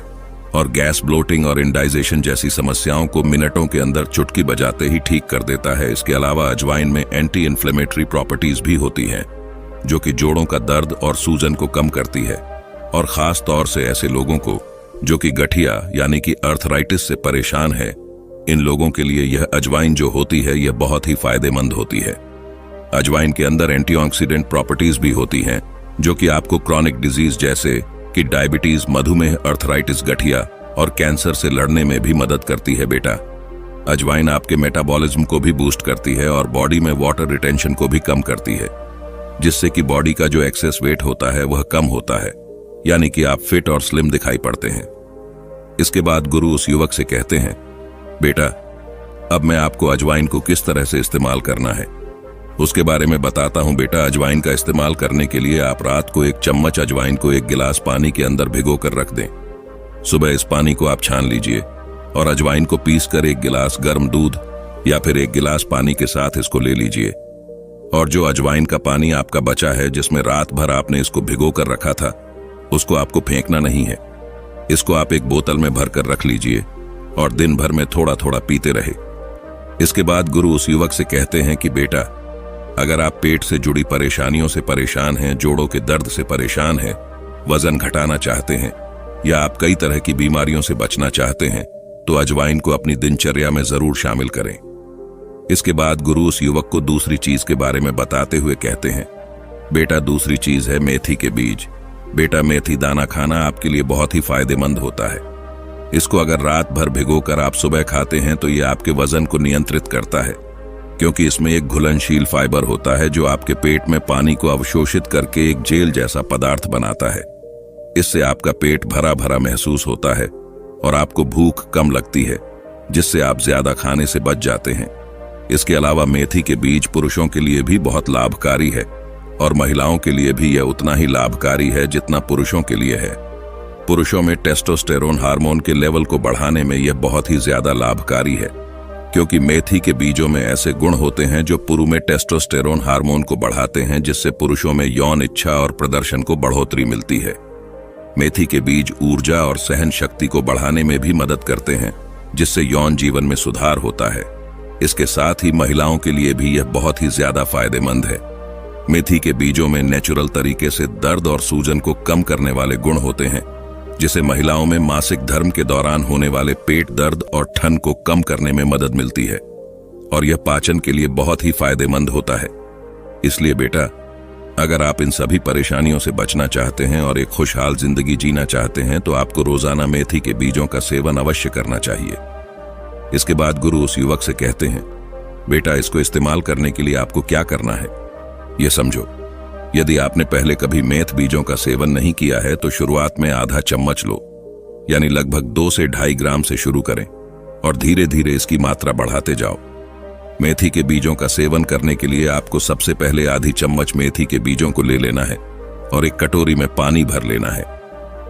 S1: और गैस, ब्लोटिंग और इंडाइजेशन जैसी समस्याओं को मिनटों के अंदर चुटकी बजाते ही ठीक कर देता है। इसके अलावा अजवाइन में एंटी इन्फ्लेमेटरी प्रॉपर्टीज भी होती हैं जो कि जोड़ों का दर्द और सूजन को कम करती है और खास तौर से ऐसे लोगों को जो कि गठिया यानी कि अर्थराइटिस से परेशान है, इन लोगों के लिए यह अजवाइन जो होती है यह बहुत ही फायदेमंद होती है। अजवाइन के अंदर एंटीऑक्सीडेंट प्रॉपर्टीज भी होती हैं जो कि आपको क्रॉनिक डिजीज जैसे कि डायबिटीज, मधुमेह, अर्थराइटिस, गठिया और कैंसर से लड़ने में भी मदद करती है। बेटा, अजवाइन आपके मेटाबॉलिज्म को भी बूस्ट करती है और बॉडी में वाटर रिटेंशन को भी कम करती है, जिससे कि बॉडी का जो एक्सेस वेट होता है वह कम होता है, यानी कि आप फिट और स्लिम दिखाई पड़ते हैं। इसके बाद गुरु उस युवक से कहते हैं, बेटा, अब मैं आपको अजवाइन को किस तरह से इस्तेमाल करना है उसके बारे में बताता हूं। बेटा, अजवाइन का इस्तेमाल करने के लिए आप रात को 1 चम्मच अजवाइन को 1 गिलास पानी के अंदर भिगो कर रख दें। सुबह इस पानी को आप छान लीजिए और अजवाइन को पीसकर 1 गिलास गर्म दूध या फिर 1 गिलास पानी के साथ इसको ले लीजिए। और जो अजवाइन का पानी आपका बचा है, जिसमें रात भर आपने इसको भिगो कर रखा था, उसको आपको फेंकना नहीं है। इसको आप एक बोतल में भरकर रख लीजिए और दिन भर में थोड़ा थोड़ा पीते रहे। इसके बाद गुरु उस युवक से कहते हैं कि बेटा, अगर आप पेट से जुड़ी परेशानियों से परेशान हैं, जोड़ों के दर्द से परेशान हैं, वजन घटाना चाहते हैं या आप कई तरह की बीमारियों से बचना चाहते हैं, तो अजवाइन को अपनी दिनचर्या में जरूर शामिल करें। इसके बाद गुरु उस युवक को दूसरी चीज के बारे में बताते हुए कहते हैं, बेटा, दूसरी चीज है मेथी के बीज। बेटा, मेथी दाना खाना आपके लिए बहुत ही फायदेमंद होता है। इसको अगर रात भर भिगोकर आप सुबह खाते हैं तो यह आपके वजन को नियंत्रित करता है, क्योंकि इसमें एक घुलनशील फाइबर होता है जो आपके पेट में पानी को अवशोषित करके एक जेल जैसा पदार्थ बनाता है। इससे आपका पेट भरा भरा महसूस होता है और आपको भूख कम लगती है, जिससे आप ज्यादा खाने से बच जाते हैं। इसके अलावा मेथी के बीज पुरुषों के लिए भी बहुत लाभकारी है और महिलाओं के लिए भी यह उतना ही लाभकारी है जितना पुरुषों के लिए है। पुरुषों में टेस्टोस्टेरोन हार्मोन के लेवल को बढ़ाने में यह बहुत ही ज्यादा लाभकारी है, क्योंकि मेथी के बीजों में ऐसे गुण होते हैं जो पुरुष में टेस्टोस्टेरोन हार्मोन को बढ़ाते हैं, जिससे पुरुषों में यौन इच्छा और प्रदर्शन को बढ़ोतरी मिलती है। मेथी के बीज ऊर्जा और सहन शक्ति को बढ़ाने में भी मदद करते हैं, जिससे यौन जीवन में सुधार होता है। इसके साथ ही महिलाओं के लिए भी यह बहुत ही ज्यादा फायदेमंद है। मेथी के बीजों में नेचुरल तरीके से दर्द और सूजन को कम करने वाले गुण होते हैं, जिसे महिलाओं में मासिक धर्म के दौरान होने वाले पेट दर्द और ठंड को कम करने में मदद मिलती है और यह पाचन के लिए बहुत ही फायदेमंद होता है। इसलिए बेटा, अगर आप इन सभी परेशानियों से बचना चाहते हैं और एक खुशहाल जिंदगी जीना चाहते हैं तो आपको रोजाना मेथी के बीजों का सेवन अवश्य करना चाहिए। इसके बाद गुरु उस युवक से कहते हैं, बेटा, इसको इस्तेमाल करने के लिए आपको क्या करना है यह समझो। यदि आपने पहले कभी मेथ बीजों का सेवन नहीं किया है तो शुरुआत में आधा चम्मच लो, यानी लगभग 2 से 2.5 ग्राम से शुरू करें और धीरे धीरे इसकी मात्रा बढ़ाते जाओ। मेथी के बीजों का सेवन करने के लिए आपको सबसे पहले आधी चम्मच मेथी के बीजों को ले लेना है और एक कटोरी में पानी भर लेना है।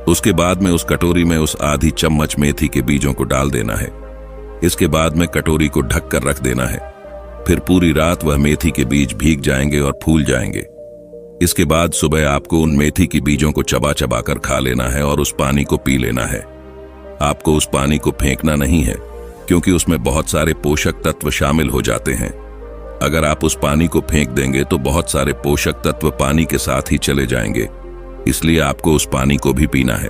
S1: उसके बाद में उस कटोरी में उस आधी चम्मच मेथी के बीजों को डाल देना है। इसके बाद में कटोरी को ढक कर रख देना है। फिर पूरी रात वह मेथी के बीज भीग जाएंगे और फूल जाएंगे। इसके बाद सुबह आपको उन मेथी की बीजों को चबा चबा कर खा लेना है और उस पानी को पी लेना है। आपको उस पानी को फेंकना नहीं है, क्योंकि उसमें बहुत सारे पोषक तत्व शामिल हो जाते हैं। अगर आप उस पानी को फेंक देंगे तो बहुत सारे पोषक तत्व पानी के साथ ही चले जाएंगे, इसलिए आपको उस पानी को भी पीना है।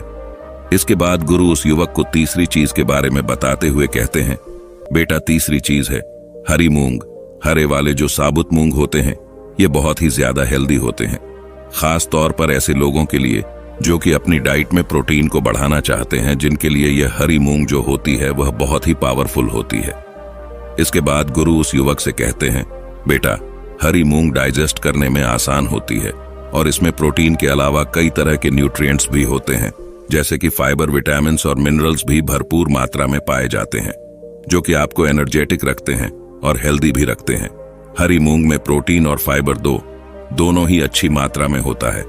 S1: इसके बाद गुरु उस युवक को तीसरी चीज के बारे में बताते हुए कहते हैं, बेटा तीसरी चीज है हरी मूंग। हरे वाले जो साबुत मूंग होते हैं ये बहुत ही ज्यादा हेल्दी होते हैं, खास तौर पर ऐसे लोगों के लिए जो कि अपनी डाइट में प्रोटीन को बढ़ाना चाहते हैं, जिनके लिए यह हरी मूंग जो होती है वह बहुत ही पावरफुल होती है। इसके बाद गुरु उस युवक से कहते हैं, बेटा हरी मूंग डाइजेस्ट करने में आसान होती है और इसमें प्रोटीन के अलावा कई तरह के न्यूट्रिएंट्स भी होते हैं, जैसे कि फाइबर, विटामिन और मिनरल्स भी भरपूर मात्रा में पाए जाते हैं, जो कि आपको एनर्जेटिक रखते हैं और हेल्दी भी रखते हैं। हरी मूंग में प्रोटीन और फाइबर दोनों ही अच्छी मात्रा में होता है,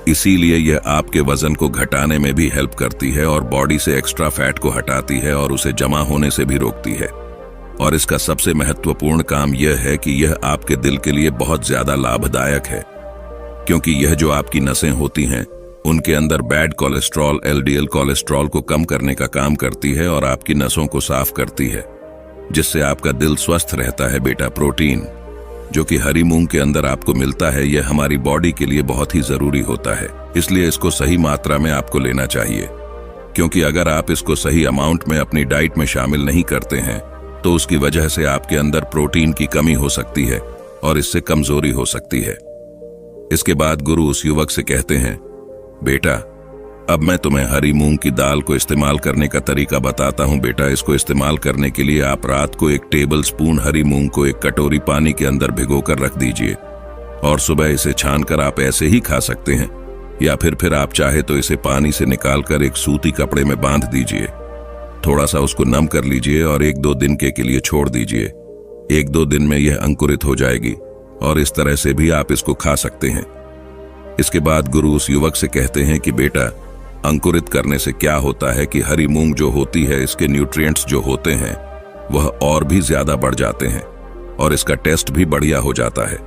S1: इसीलिए यह आपके वजन को घटाने में भी हेल्प करती है और बॉडी से एक्स्ट्रा फैट को हटाती है और उसे जमा होने से भी रोकती है। और इसका सबसे महत्वपूर्ण काम यह है कि यह आपके दिल के लिए बहुत ज्यादा लाभदायक है, क्योंकि यह जो आपकी नसें होती हैं उनके अंदर बैड कोलेस्ट्रॉल, एलडीएल कोलेस्ट्रॉल को कम करने का काम करती है और आपकी नसों को साफ करती है, जिससे आपका दिल स्वस्थ रहता है। बेटा प्रोटीन जो कि हरी मूंग के अंदर आपको मिलता है, यह हमारी बॉडी के लिए बहुत ही जरूरी होता है, इसलिए इसको सही मात्रा में आपको लेना चाहिए, क्योंकि अगर आप इसको सही अमाउंट में अपनी डाइट में शामिल नहीं करते हैं तो उसकी वजह से आपके अंदर प्रोटीन की कमी हो सकती है और इससे कमजोरी हो सकती है। इसके बाद गुरु उस युवक से कहते हैं, बेटा अब मैं तुम्हें हरी मूंग की दाल को इस्तेमाल करने का तरीका बताता हूं। बेटा इसको इस्तेमाल करने के लिए आप रात को 1 टेबल स्पून हरी मूंग को एक कटोरी पानी के अंदर भिगोकर रख दीजिए और सुबह इसे छानकर आप ऐसे ही खा सकते हैं, या फिर आप चाहे तो इसे पानी से निकालकर एक सूती कपड़े में बांध दीजिए, थोड़ा सा उसको नम कर लीजिए और 1-2 दिन के लिए छोड़ दीजिए। 1-2 दिन में यह अंकुरित हो जाएगी और इस तरह से भी आप इसको खा सकते हैं। इसके बाद गुरु उस युवक से कहते हैं कि बेटा अंकुरित करने से क्या होता है कि हरी मूंग जो होती है इसके न्यूट्रिएंट्स जो होते हैं वह और भी ज्यादा बढ़ जाते हैं और इसका टेस्ट भी बढ़िया हो जाता है।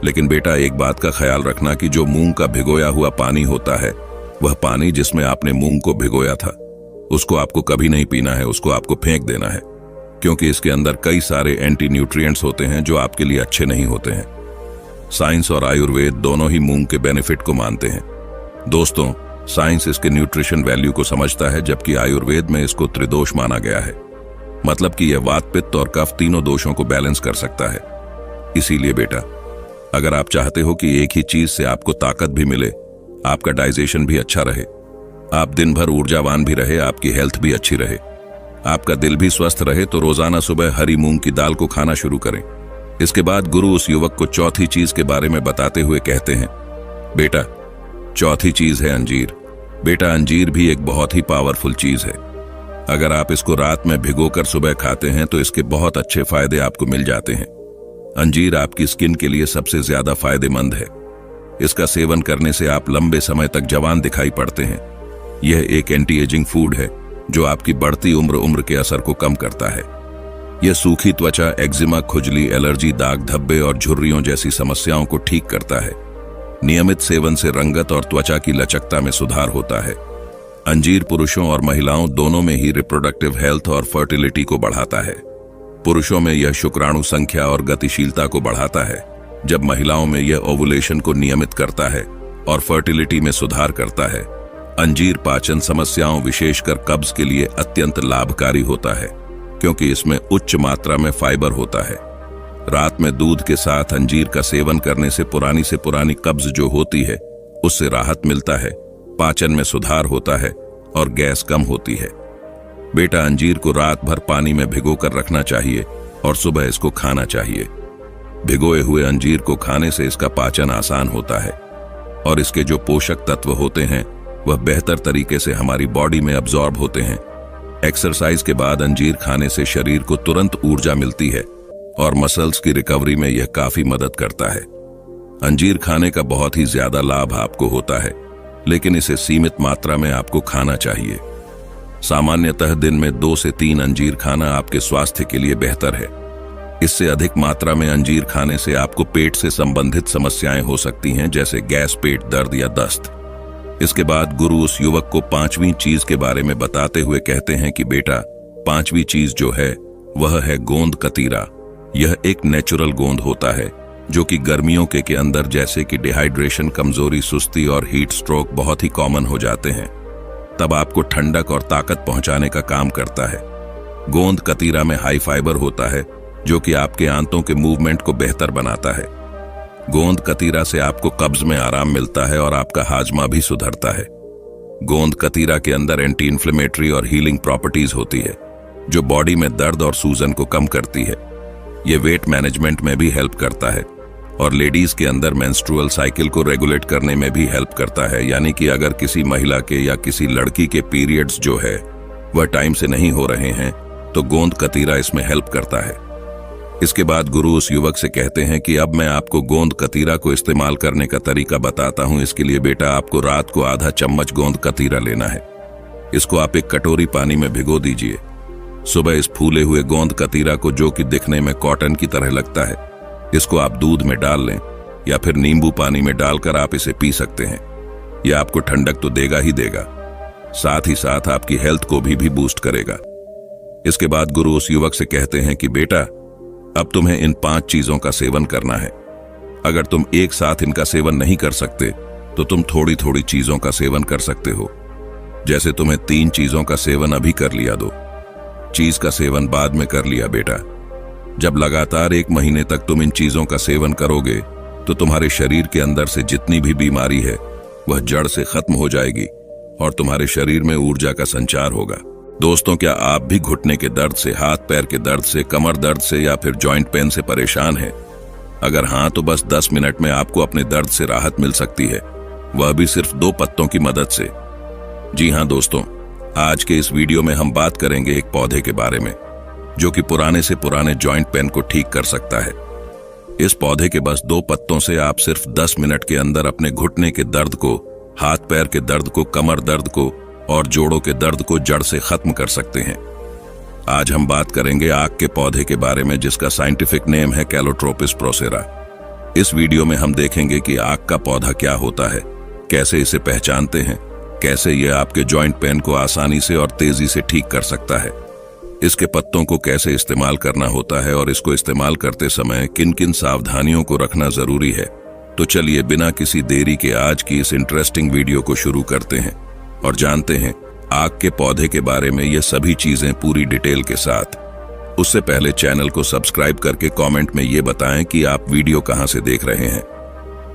S1: लेकिन बेटा एक बात का ख्याल रखना कि जो मूंग का भिगोया हुआ पानी होता है, वह पानी जिसमें आपने मूंग को भिगोया था उसको आपको कभी नहीं पीना है, उसको आपको फेंक देना है, क्योंकि इसके अंदर कई सारे एंटी न्यूट्रिएंट्स होते हैं जो आपके लिए अच्छे नहीं होते हैं। साइंस और आयुर्वेद दोनों ही मूंग के बेनिफिट को मानते हैं। दोस्तों, साइंस इसके न्यूट्रिशन वैल्यू को समझता है, जबकि आयुर्वेद में इसको त्रिदोष माना गया है, मतलब कि यह वात, पित्त और कफ तीनों दोषों को बैलेंस कर सकता है। इसीलिए बेटा अगर आप चाहते हो कि एक ही चीज से आपको ताकत भी मिले, आपका डाइजेशन भी अच्छा रहे, आप दिन भर ऊर्जावान भी रहे, आपकी हेल्थ भी अच्छी रहे, आपका दिल भी स्वस्थ रहे, तो रोजाना सुबह हरी मूंग की दाल को खाना शुरू करें। इसके बाद गुरु उस युवक को चौथी चीज के बारे में बताते हुए कहते हैं, बेटा चौथी चीज है अंजीर। बेटा अंजीर भी एक बहुत ही पावरफुल चीज है। अगर आप इसको रात में भिगोकर सुबह खाते हैं तो इसके बहुत अच्छे फायदे आपको मिल जाते हैं। अंजीर आपकी स्किन के लिए सबसे ज्यादा फायदेमंद है। इसका सेवन करने से आप लंबे समय तक जवान दिखाई पड़ते हैं। यह एक एंटी एजिंग फूड है जो आपकी बढ़ती उम्र के असर को कम करता है। यह सूखी त्वचा, एक्जिमा, खुजली, एलर्जी, दाग धब्बे और झुर्रियों जैसी समस्याओं को ठीक करता है। नियमित सेवन से रंगत और त्वचा की लचकता में सुधार होता है। अंजीर पुरुषों और महिलाओं दोनों में ही रिप्रोडक्टिव हेल्थ और फर्टिलिटी को बढ़ाता है। पुरुषों में यह शुक्राणु संख्या और गतिशीलता को बढ़ाता है, जब महिलाओं में यह ओवुलेशन को नियमित करता है और फर्टिलिटी में सुधार करता है। अंजीर पाचन समस्याओं, विशेषकर कब्ज के लिए अत्यंत लाभकारी होता है, क्योंकि इसमें उच्च मात्रा में फाइबर होता है। रात में दूध के साथ अंजीर का सेवन करने से पुरानी कब्ज जो होती है उससे राहत मिलता है, पाचन में सुधार होता है और गैस कम होती है। बेटा अंजीर को रात भर पानी में भिगोकर रखना चाहिए और सुबह इसको खाना चाहिए। भिगोए हुए अंजीर को खाने से इसका पाचन आसान होता है और इसके जो पोषक तत्व होते हैं वह बेहतर तरीके से हमारी बॉडी में अब्जॉर्ब होते हैं। एक्सरसाइज के बाद अंजीर खाने से शरीर को तुरंत ऊर्जा मिलती है और मसल्स की रिकवरी में यह काफी मदद करता है। अंजीर खाने का बहुत ही ज्यादा लाभ आपको होता है, लेकिन इसे सीमित मात्रा में आपको खाना चाहिए। सामान्यतः दिन में 2 से 3 अंजीर खाना आपके स्वास्थ्य के लिए बेहतर है। इससे अधिक मात्रा में अंजीर खाने से आपको पेट से संबंधित समस्याएं हो सकती हैं, जैसे गैस, पेट दर्द या दस्त। इसके बाद गुरु उस युवक को 5वीं चीज के बारे में बताते हुए कहते हैं कि बेटा, 5वीं चीज जो है वह है गोंद कतीरा। यह एक नेचुरल गोंद होता है जो कि गर्मियों के अंदर जैसे कि डिहाइड्रेशन, कमजोरी, सुस्ती और हीट स्ट्रोक बहुत ही कॉमन हो जाते हैं, तब आपको ठंडक और ताकत पहुंचाने का काम करता है। गोंद कतीरा में हाई फाइबर होता है जो कि आपके आंतों के मूवमेंट को बेहतर बनाता है। गोंद कतीरा से आपको कब्ज में आराम मिलता है और आपका हाजमा भी सुधरता है। गोंद कतीरा के अंदर एंटी इन्फ्लेमेटरी और हीलिंग प्रॉपर्टीज होती है जो बॉडी में दर्द और सूजन को कम करती है। ये वेट मैनेजमेंट में भी हेल्प करता है और लेडीज के अंदर मेंस्ट्रुअल साइकिल को रेगुलेट करने में भी हेल्प करता है। यानी कि अगर किसी महिला के या किसी लड़की के पीरियड्स जो है वह टाइम से नहीं हो रहे हैं तो गोंद कतीरा इसमें हेल्प करता है। इसके बाद गुरु उस युवक से कहते हैं कि अब मैं आपको गोंद कतीरा को इस्तेमाल करने का तरीका बताता हूं। इसके लिए बेटा, आपको रात को आधा चम्मच गोंद कतीरा लेना है। इसको आप एक कटोरी पानी में भिगो दीजिए। सुबह इस फूले हुए गोंद कतीरा को, जो कि दिखने में कॉटन की तरह लगता है, इसको आप दूध में डाल लें या फिर नींबू पानी में डालकर आप इसे पी सकते हैं। यह आपको ठंडक तो देगा ही देगा, साथ ही साथ आपकी हेल्थ को भी बूस्ट करेगा। इसके बाद गुरु उस युवक से कहते हैं कि बेटा, अब तुम्हें इन 5 चीजों का सेवन करना है। अगर तुम एक साथ इनका सेवन नहीं कर सकते तो तुम थोड़ी थोड़ी चीजों का सेवन कर सकते हो। जैसे तुम्हें 3 चीजों का सेवन अभी कर लिया, 2 चीज का सेवन बाद में कर लिया। बेटा, जब लगातार 1 महीने तक तुम इन चीजों का सेवन करोगे तो तुम्हारे शरीर के अंदर से जितनी भी बीमारी है वह जड़ से खत्म हो जाएगी और तुम्हारे शरीर में ऊर्जा का संचार होगा। दोस्तों, क्या आप भी घुटने के दर्द से, हाथ पैर के दर्द से, कमर दर्द से या फिर जॉइंट पेन से परेशान हैं? अगर हाँ, तो बस 10 मिनट में आपको अपने दर्द से राहत मिल सकती है, वह भी सिर्फ 2 पत्तों की मदद से। जी हाँ दोस्तों, आज के इस वीडियो में हम बात करेंगे एक पौधे के बारे में जो कि पुराने से पुराने जॉइंट पेन को ठीक कर सकता है। इस पौधे के बस 2 पत्तों से आप सिर्फ 10 मिनट के अंदर अपने घुटने के दर्द को, हाथ पैर के दर्द को, कमर दर्द को और जोड़ों के दर्द को जड़ से खत्म कर सकते हैं। आज हम बात करेंगे आक के पौधे के बारे में जिसका साइंटिफिक नेम है कैलोट्रोपिस प्रोसेरा। इस वीडियो में हम देखेंगे कि आक का पौधा क्या होता है, कैसे इसे पहचानते हैं, कैसे यह आपके जॉइंट पेन को आसानी से और तेजी से ठीक कर सकता है, इसके पत्तों को कैसे इस्तेमाल करना होता है और इसको इस्तेमाल करते समय किन किन सावधानियों को रखना जरूरी है। तो चलिए बिना किसी देरी के आज की इस इंटरेस्टिंग वीडियो को शुरू करते हैं और जानते हैं आक के पौधे के बारे में ये सभी चीजें पूरी डिटेल के साथ। उससे पहले चैनल को सब्सक्राइब करके कमेंट में ये बताएं कि आप वीडियो कहां से देख रहे हैं।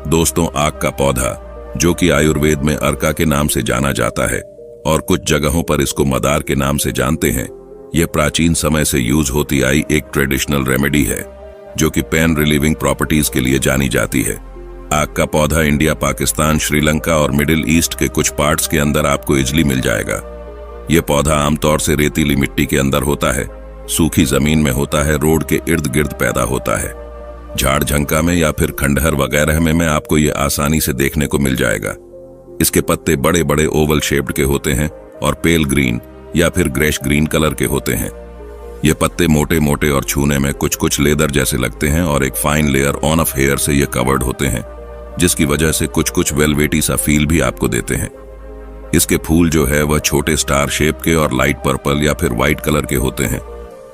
S1: दोस्तों, आक का पौधा, जो कि आयुर्वेद में अर्का के नाम से जाना जाता है और कुछ जगहों पर इसको मदार के नाम से जानते हैं, यह प्राचीन समय से यूज होती आई एक ट्रेडिशनल रेमेडी है जो कि पेन रिलीविंग प्रॉपर्टीज के लिए जानी जाती है। आक का पौधा इंडिया, पाकिस्तान, श्रीलंका और मिडिल ईस्ट के कुछ पार्ट्स के अंदर आपको इजली मिल जाएगा। यह पौधा आमतौर से रेतीली मिट्टी के अंदर होता है, सूखी जमीन में होता है, रोड के इर्द गिर्द पैदा होता है। झाड़ झंका में या फिर खंडहर वगैरह में आपको यह आसानी से देखने को मिल जाएगा। इसके पत्ते बड़े बड़े ओवल शेप्ड के होते हैं और पेल ग्रीन या फिर ग्रेश ग्रीन कलर के होते हैं। ये पत्ते मोटे मोटे और छूने में कुछ कुछ लेदर जैसे लगते हैं और एक fine layer on of hair से ये कवर्ड होते हैं, जिसकी वजह से कुछ कुछ वेलवेटी सा फील भी आपको देते हैं। इसके फूल जो है वह छोटे स्टार शेप के और लाइट पर्पल या फिर व्हाइट कलर के होते हैं,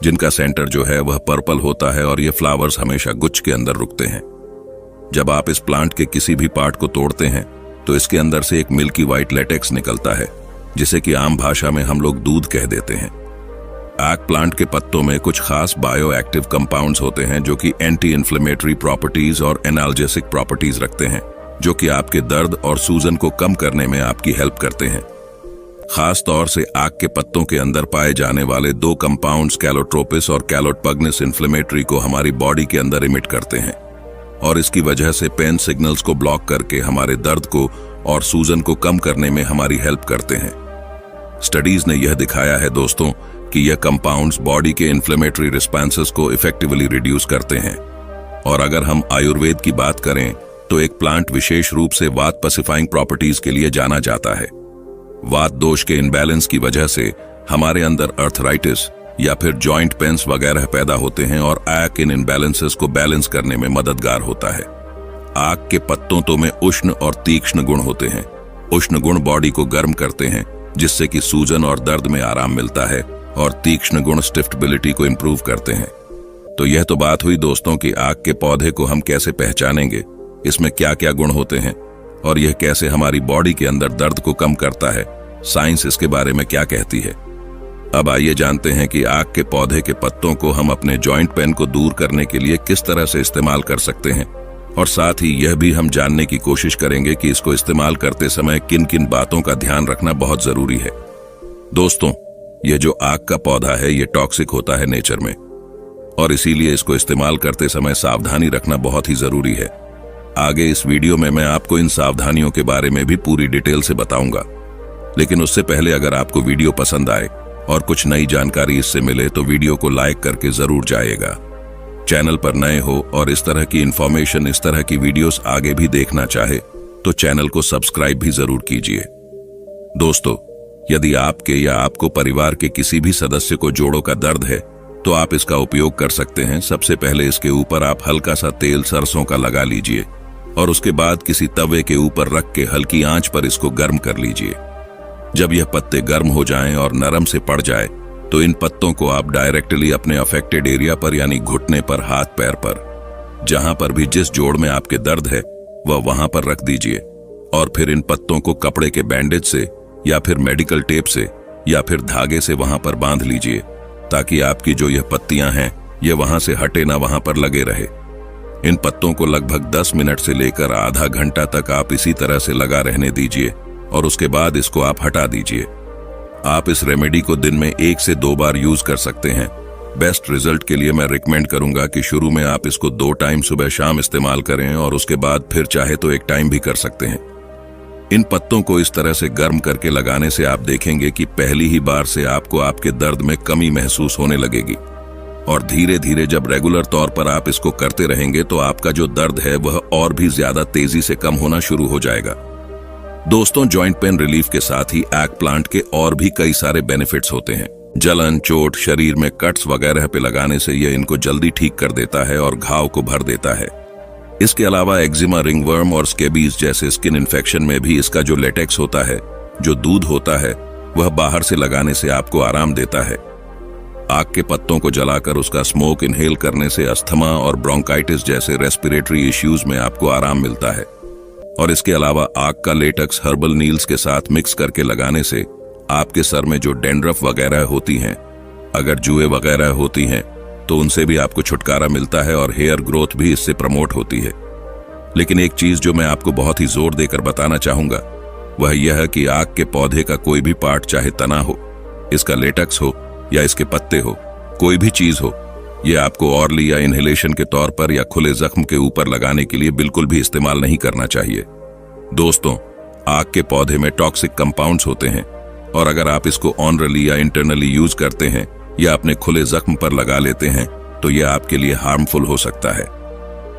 S1: जिनका सेंटर जो है वह पर्पल होता है और ये फ्लावर्स हमेशा गुच्छ के अंदर रुकते हैं। जब आप इस प्लांट के किसी भी पार्ट को तोड़ते हैं तो इसके अंदर से एक मिल्की व्हाइट लेटेक्स निकलता है, जिसे कि आम भाषा में हम लोग दूध कह देते हैं। आक प्लांट के पत्तों में कुछ खास बायो एक्टिव कंपाउंड्स होते हैं जो कि एंटी इन्फ्लेमेटरी प्रॉपर्टीज और एनाल्जेसिक प्रॉपर्टीज रखते हैं, जो कि आपके दर्द और सूजन को कम करने में आपकी हेल्प करते हैं। खास तौर से आक के पत्तों के अंदर पाए जाने वाले 2 कंपाउंड्स कैलोट्रोपिस और कैलोटपग्निस इन्फ्लेमेटरी को हमारी बॉडी के अंदर इमिट करते हैं और इसकी वजह से पेन सिग्नल्स को ब्लॉक करके हमारे दर्द को और सूजन को कम करने में हमारी हेल्प करते हैं। स्टडीज ने यह दिखाया है दोस्तों कि यह कंपाउंड्स बॉडी के इन्फ्लेमेटरी रिस्पॉन्सेस को इफेक्टिवली रिड्यूस करते हैं। और अगर हम आयुर्वेद की बात करें तो एक प्लांट विशेष रूप से वात पसिफाइंग प्रॉपर्टीज के लिए जाना जाता है। वात दोष के इनबैलेंस की वजह से हमारे अंदर अर्थराइटिस या फिर जॉइंट पेन्स वगैरह पैदा होते हैं और आक इन इनबैलेंसेस को बैलेंस करने में मददगार होता है। आक के पत्तों तो में उष्ण और तीक्ष्ण गुण होते हैं। उष्ण गुण बॉडी को गर्म करते हैं जिससे कि सूजन और दर्द में आराम मिलता है, और तीक्ष्ण गुण स्टिफ्टेबिलिटी को इंप्रूव करते हैं। तो यह तो बात हुई दोस्तों कि आक के पौधे को हम कैसे पहचानेंगे, इसमें क्या क्या गुण होते हैं और यह कैसे हमारी बॉडी के अंदर दर्द को कम करता है, साइंस इसके बारे में क्या कहती है। अब आइए जानते हैं कि आक के पौधे के पत्तों को हम अपने जॉइंट पेन को दूर करने के लिए किस तरह से इस्तेमाल कर सकते हैं, और साथ ही यह भी हम जानने की कोशिश करेंगे कि इसको इस्तेमाल करते समय किन किन बातों का ध्यान रखना बहुत जरूरी है। दोस्तों, यह जो आक का पौधा है यह टॉक्सिक होता है नेचर में, और इसीलिए इसको इस्तेमाल करते समय सावधानी रखना बहुत ही जरूरी है। आगे इस वीडियो में मैं आपको इन सावधानियों के बारे में भी पूरी डिटेल से बताऊंगा, लेकिन उससे पहले अगर आपको वीडियो पसंद आए और कुछ नई जानकारी इससे मिले तो वीडियो को लाइक करके जरूर जाइएगा। चैनल पर नए हो और इस तरह की इंफॉर्मेशन, इस तरह की वीडियोस आगे भी देखना चाहे तो चैनल को सब्सक्राइब भी जरूर कीजिए। दोस्तों, यदि आपके या आपको परिवार के किसी भी सदस्य को जोड़ों का दर्द है तो आप इसका उपयोग कर सकते हैं। सबसे पहले इसके ऊपर आप हल्का सा तेल सरसों का लगा लीजिए और उसके बाद किसी तवे के ऊपर रख के हल्की आंच पर इसको गर्म कर लीजिए। जब यह पत्ते गर्म हो जाएं और नरम से पड़ जाए तो इन पत्तों को आप डायरेक्टली अपने अफेक्टेड एरिया पर यानी घुटने पर, हाथ पैर पर, जहां पर भी जिस जोड़ में आपके दर्द है वह वहां पर रख दीजिए, और फिर इन पत्तों को कपड़े के बैंडेज से या फिर मेडिकल टेप से या फिर धागे से वहां पर बांध लीजिए, ताकि आपकी जो यह पत्तियां हैं ये वहां से हटे ना, वहां पर लगे रहे। इन पत्तों को लगभग 10 मिनट से लेकर आधा घंटा तक आप इसी तरह से लगा रहने दीजिए और उसके बाद इसको आप हटा दीजिए। आप इस रेमेडी को दिन में 1 से 2 बार यूज कर सकते हैं। बेस्ट रिजल्ट के लिए मैं रिकमेंड करूंगा कि शुरू में आप इसको 2 टाइम सुबह शाम इस्तेमाल करें और उसके बाद फिर चाहे तो 1 टाइम भी कर सकते हैं। इन पत्तों को इस तरह से गर्म करके लगाने से आप देखेंगे कि पहली ही बार से आपको आपके दर्द में कमी महसूस होने लगेगी, और धीरे धीरे जब रेगुलर तौर पर आप इसको करते रहेंगे तो आपका जो दर्द है वह और भी ज्यादा तेजी से कम होना शुरू हो जाएगा। दोस्तों, जॉइंट पेन रिलीफ के साथ ही आक प्लांट के और भी कई सारे बेनिफिट्स होते हैं। जलन, चोट, शरीर में कट्स वगैरह पे लगाने से यह इनको जल्दी ठीक कर देता है और घाव को भर देता है। इसके अलावा एक्जिमा, रिंगवर्म और स्केबीज जैसे स्किन इन्फेक्शन में भी इसका जो लेटेक्स होता है, जो दूध होता है, वह बाहर से लगाने से आपको आराम देता है। आक के पत्तों को जलाकर उसका स्मोक इनहेल करने से अस्थमा और ब्रोंकाइटिस जैसे रेस्पिरेटरी इश्यूज में आपको आराम मिलता है। और इसके अलावा आक का लेटेक्स हर्बल नील्स के साथ मिक्स करके लगाने से आपके सर में जो डेंड्रफ वगैरह होती हैं, अगर जुएं वगैरह होती हैं, तो उनसे भी आपको छुटकारा मिलता है और हेयर ग्रोथ भी इससे प्रमोट होती है। लेकिन एक चीज जो मैं आपको बहुत ही जोर देकर बताना चाहूंगा वह यह है कि आक के पौधे का कोई भी पार्ट, चाहे तना हो, इसका लेटेक्स हो या इसके पत्ते हो, कोई भी चीज हो, यह आपको ऑरली या इनहेलेशन के तौर पर या खुले जख्म के ऊपर लगाने के लिए बिल्कुल भी इस्तेमाल नहीं करना चाहिए। दोस्तों, आक के पौधे में टॉक्सिक कंपाउंड्स होते हैं, और अगर आप इसको ऑनरली या इंटरनली यूज करते हैं या अपने खुले जख्म पर लगा लेते हैं तो यह आपके लिए हार्मफुल हो सकता है।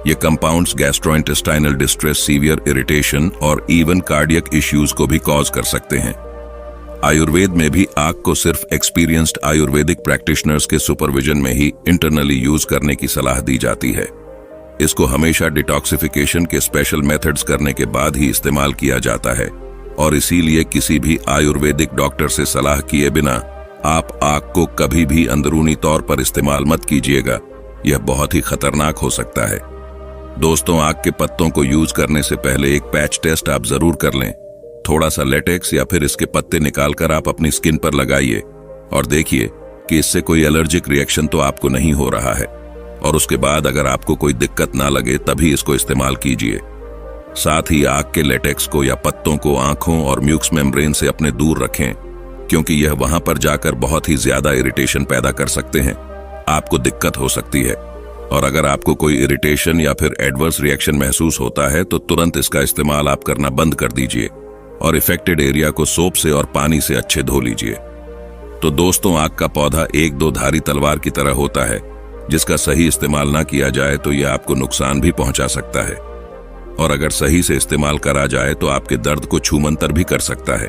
S1: ये compounds gastrointestinal distress, severe irritation और इवन कार्डियक इश्यूज को भी कॉज कर सकते हैं। आयुर्वेद में भी आक को सिर्फ एक्सपीरियंस्ड आयुर्वेदिक प्रैक्टिशनर्स के सुपरविजन में ही इंटरनली यूज करने की सलाह दी जाती है। इसको हमेशा डिटॉक्सिफिकेशन के स्पेशल मेथड्स करने के बाद ही इस्तेमाल किया जाता है, और इसीलिए किसी भी आयुर्वेदिक डॉक्टर से सलाह किए बिना आप आक को कभी भी अंदरूनी तौर पर इस्तेमाल मत कीजिएगा, यह बहुत ही खतरनाक हो सकता है। दोस्तों, आक के पत्तों को यूज करने से पहले एक पैच टेस्ट आप जरूर कर लें। थोड़ा सा लेटेक्स या फिर इसके पत्ते निकालकर आप अपनी स्किन पर लगाइए और देखिए कि इससे कोई एलर्जिक रिएक्शन तो आपको नहीं हो रहा है, और उसके बाद अगर आपको कोई दिक्कत ना लगे तभी इसको इस्तेमाल कीजिए। साथ ही आक के लेटेक्स को या पत्तों को आंखों और म्यूक्स मेम्ब्रेन से अपने दूर रखें, क्योंकि यह वहां पर जाकर बहुत ही ज्यादा इरिटेशन पैदा कर सकते हैं, आपको दिक्कत हो सकती है। और अगर आपको कोई इरिटेशन या फिर एडवर्स रिएक्शन महसूस होता है तो तुरंत इसका इस्तेमाल आप करना बंद कर दीजिए और इफेक्टेड एरिया को सोप से और पानी से अच्छे धो लीजिए। तो दोस्तों, आग का पौधा एक दो धारी तलवार की तरह होता है, जिसका सही इस्तेमाल ना किया जाए तो यह आपको नुकसान भी पहुंचा सकता है, और अगर सही से इस्तेमाल करा जाए तो आपके दर्द को छूमंतर भी कर सकता है।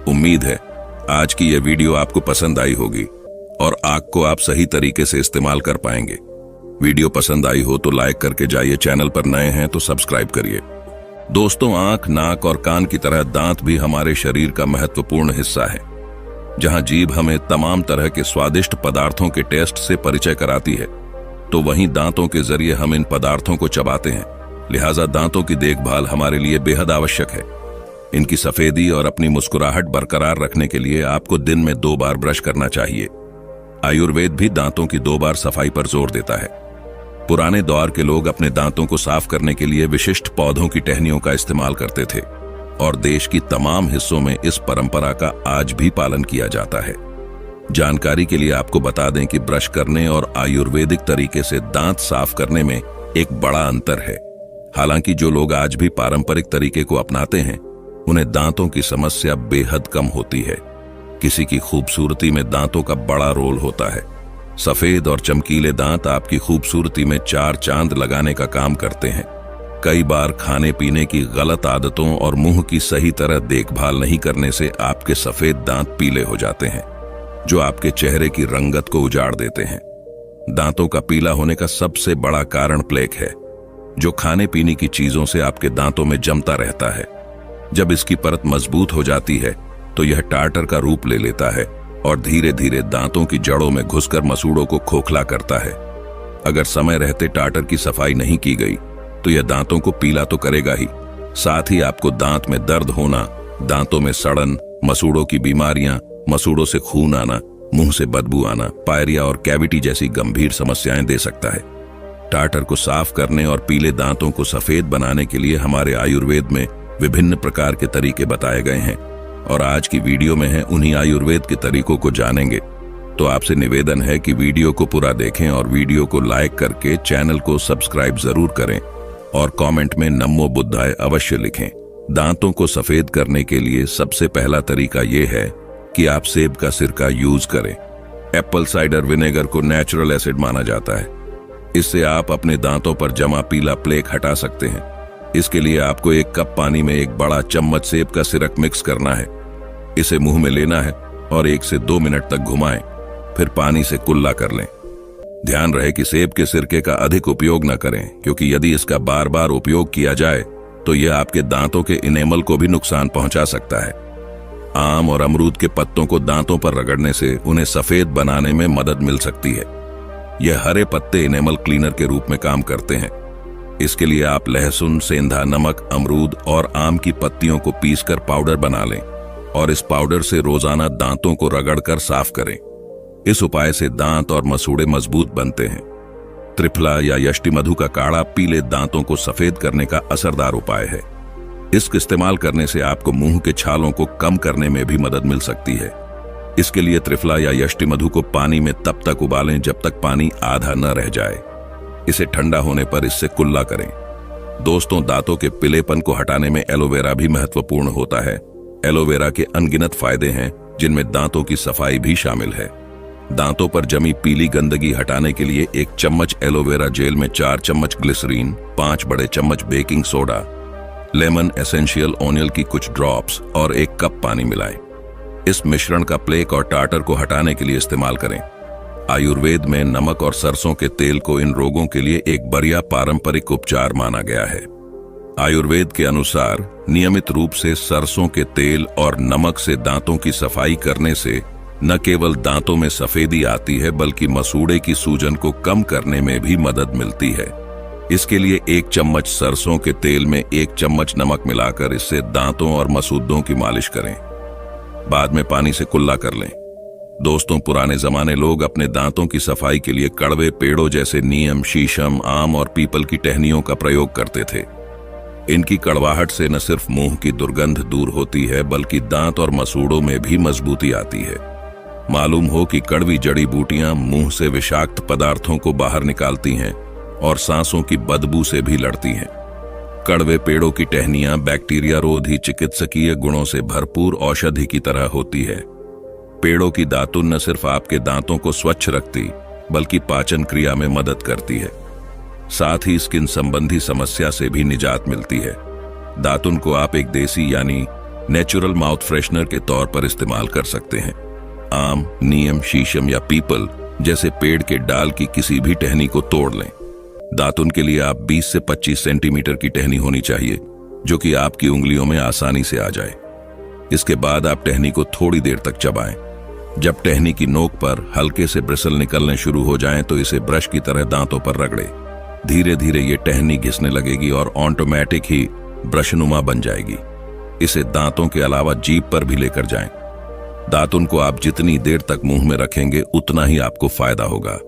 S1: उम्मीद है आज की यह वीडियो आपको पसंद आई होगी और आग को आप सही तरीके से इस्तेमाल कर पाएंगे। वीडियो पसंद आई हो तो लाइक करके जाइए, चैनल पर नए हैं तो सब्सक्राइब करिए। दोस्तों, आंख, नाक और कान की तरह दांत भी हमारे शरीर का महत्वपूर्ण हिस्सा है। जहां जीभ हमें तमाम तरह के स्वादिष्ट पदार्थों के टेस्ट से परिचय कराती है, तो वहीं दांतों के जरिए हम इन पदार्थों को चबाते हैं। लिहाजा दांतों की देखभाल हमारे लिए बेहद आवश्यक है। इनकी सफेदी और अपनी मुस्कुराहट बरकरार रखने के लिए आपको दिन में 2 बार ब्रश करना चाहिए। आयुर्वेद भी दांतों की 2 बार सफाई पर जोर देता है। पुराने दौर के लोग अपने दांतों को साफ करने के लिए विशिष्ट पौधों की टहनियों का इस्तेमाल करते थे, और देश की तमाम हिस्सों में इस परंपरा का आज भी पालन किया जाता है। जानकारी के लिए आपको बता दें कि ब्रश करने और आयुर्वेदिक तरीके से दांत साफ करने में एक बड़ा अंतर है। हालांकि जो लोग आज भी पारंपरिक तरीके को अपनाते हैं, उन्हें दांतों की समस्या बेहद कम होती है। किसी की खूबसूरती में दांतों का बड़ा रोल होता है। सफेद और चमकीले दांत आपकी खूबसूरती में 4 चांद लगाने का काम करते हैं। कई बार खाने पीने की गलत आदतों और मुंह की सही तरह देखभाल नहीं करने से आपके सफेद दांत पीले हो जाते हैं, जो आपके चेहरे की रंगत को उजाड़ देते हैं। दांतों का पीला होने का सबसे बड़ा कारण प्लेक है, जो खाने पीने की चीजों से आपके दांतों में जमता रहता है। जब इसकी परत मजबूत हो जाती है तो यह टार्टर का रूप ले लेता है और धीरे धीरे दांतों की जड़ों में घुसकर मसूड़ों को खोखला करता है। अगर समय रहते टार्टर की सफाई नहीं की गई तो यह दांतों को पीला तो करेगा ही, साथ ही आपको दांत में दर्द होना, दांतों में सड़न, मसूड़ों की बीमारियां, मसूड़ों से खून आना, मुंह से बदबू आना, पायरिया और कैविटी जैसी गंभीर समस्याएं दे सकता है। टार्टर को साफ करने और पीले दांतों को सफेद बनाने के लिए हमारे आयुर्वेद में विभिन्न प्रकार के तरीके बताए गए हैं, और आज की वीडियो में है उन्हीं आयुर्वेद के तरीकों को जानेंगे। तो आपसे निवेदन है कि वीडियो को पूरा देखें और वीडियो को लाइक करके चैनल को सब्सक्राइब जरूर करें, और कमेंट में नमो बुद्धाय अवश्य लिखें। दांतों को सफेद करने के लिए सबसे पहला तरीका यह है कि आप सेब का सिरका यूज करें। एप्पल साइडर विनेगर को नेचुरल एसिड माना जाता है। इससे आप अपने दांतों पर जमा पीला प्लेक हटा सकते हैं। इसके लिए आपको 1 कप पानी में 1 बड़ा चम्मच सेब का सिरक मिक्स करना है। इसे मुंह में लेना है और 1 से 2 मिनट तक घुमाएं, फिर पानी से कुल्ला कर लें। ध्यान रहे कि सेब के सिरके का अधिक उपयोग न करें, क्योंकि यदि इसका बार बार उपयोग किया जाए तो यह आपके दांतों के इनेमल को भी नुकसान पहुंचा सकता है। आम और अमरूद के पत्तों को दांतों पर रगड़ने से उन्हें सफेद बनाने में मदद मिल सकती है। यह हरे पत्ते इनेमल क्लीनर के रूप में काम करते हैं। इसके लिए आप लहसुन, सेंधा नमक, अमरूद और आम की पत्तियों को पीसकर पाउडर बना लें, और इस पाउडर से रोजाना दांतों को रगड़कर साफ करें। इस उपाय से दांत और मसूड़े मजबूत बनते हैं। त्रिफला या यष्टि मधु का काढ़ा पीले दांतों को सफेद करने का असरदार उपाय है। इसका इस्तेमाल करने से आपको मुंह के छालों को कम करने में भी मदद मिल सकती है। इसके लिए त्रिफला या यष्टि मधु को पानी में तब तक उबालें जब तक पानी आधा न रह जाए। इसे ठंडा होने पर इससे कुल्ला करें। दोस्तों, दांतों के पीलेपन को हटाने में एलोवेरा भी महत्वपूर्ण होता है। एलोवेरा के अनगिनत फायदे हैं, जिनमें दांतों की सफाई भी शामिल है। दांतों पर जमी पीली गंदगी हटाने के लिए 1 चम्मच एलोवेरा जेल में 4 चम्मच ग्लिसरीन, 5 बड़े चम्मच baking soda, lemon essential oil की कुछ ड्रॉप्स और 1 कप पानी मिलाएं। इस मिश्रण का प्लेक और टार्टर को हटाने के लिए इस्तेमाल करें। आयुर्वेद में नमक और सरसों के तेल को इन रोगों के लिए एक बढ़िया पारंपरिक उपचार माना गया है। आयुर्वेद के अनुसार नियमित रूप से सरसों के तेल और नमक से दांतों की सफाई करने से न केवल दांतों में सफेदी आती है, बल्कि मसूड़े की सूजन को कम करने में भी मदद मिलती है। इसके लिए 1 चम्मच सरसों के तेल में 1 चम्मच नमक मिलाकर इससे दांतों और मसूड़ों की मालिश करें। बाद में पानी से कुल्ला कर लें। दोस्तों, पुराने जमाने लोग अपने दांतों की सफाई के लिए कड़वे पेड़ों जैसे नीम, शीशम, आम और पीपल की टहनियों का प्रयोग करते थे। इनकी कड़वाहट से न सिर्फ मुंह की दुर्गंध दूर होती है, बल्कि दांत और मसूड़ों में भी मजबूती आती है। मालूम हो कि कड़वी जड़ी बूटियां मुंह से विषाक्त पदार्थों को बाहर निकालती हैं और सांसों की बदबू से भी लड़ती हैं। कड़वे पेड़ों की टहनियां बैक्टीरिया रोधी चिकित्सकीय गुणों से भरपूर औषधि की तरह होती है। पेड़ों की दातुन न सिर्फ आपके दांतों को स्वच्छ रखती बल्कि पाचन क्रिया में मदद करती है। साथ ही स्किन संबंधी समस्या से भी निजात मिलती है। दातुन को आप एक देसी यानी नेचुरल माउथ फ्रेशनर के तौर पर इस्तेमाल कर सकते हैं। आम, नीम, शीशम या पीपल जैसे पेड़ के डाल की किसी भी टहनी को तोड़ लें। दातुन के लिए आप 20 से 25 सेंटीमीटर की टहनी होनी चाहिए, जो कि आपकी उंगलियों में आसानी से आ जाए। इसके बाद आप टहनी को थोड़ी देर तक चबाएं। जब टहनी की नोक पर हल्के से ब्रिसल निकलने शुरू हो जाएं तो इसे ब्रश की तरह दांतों पर रगड़े। धीरे धीरे ये टहनी घिसने लगेगी और ऑटोमेटिक ही ब्रशनुमा बन जाएगी। इसे दांतों के अलावा जीभ पर भी लेकर जाएं। दातुन को आप जितनी देर तक मुंह में रखेंगे उतना ही आपको फायदा होगा।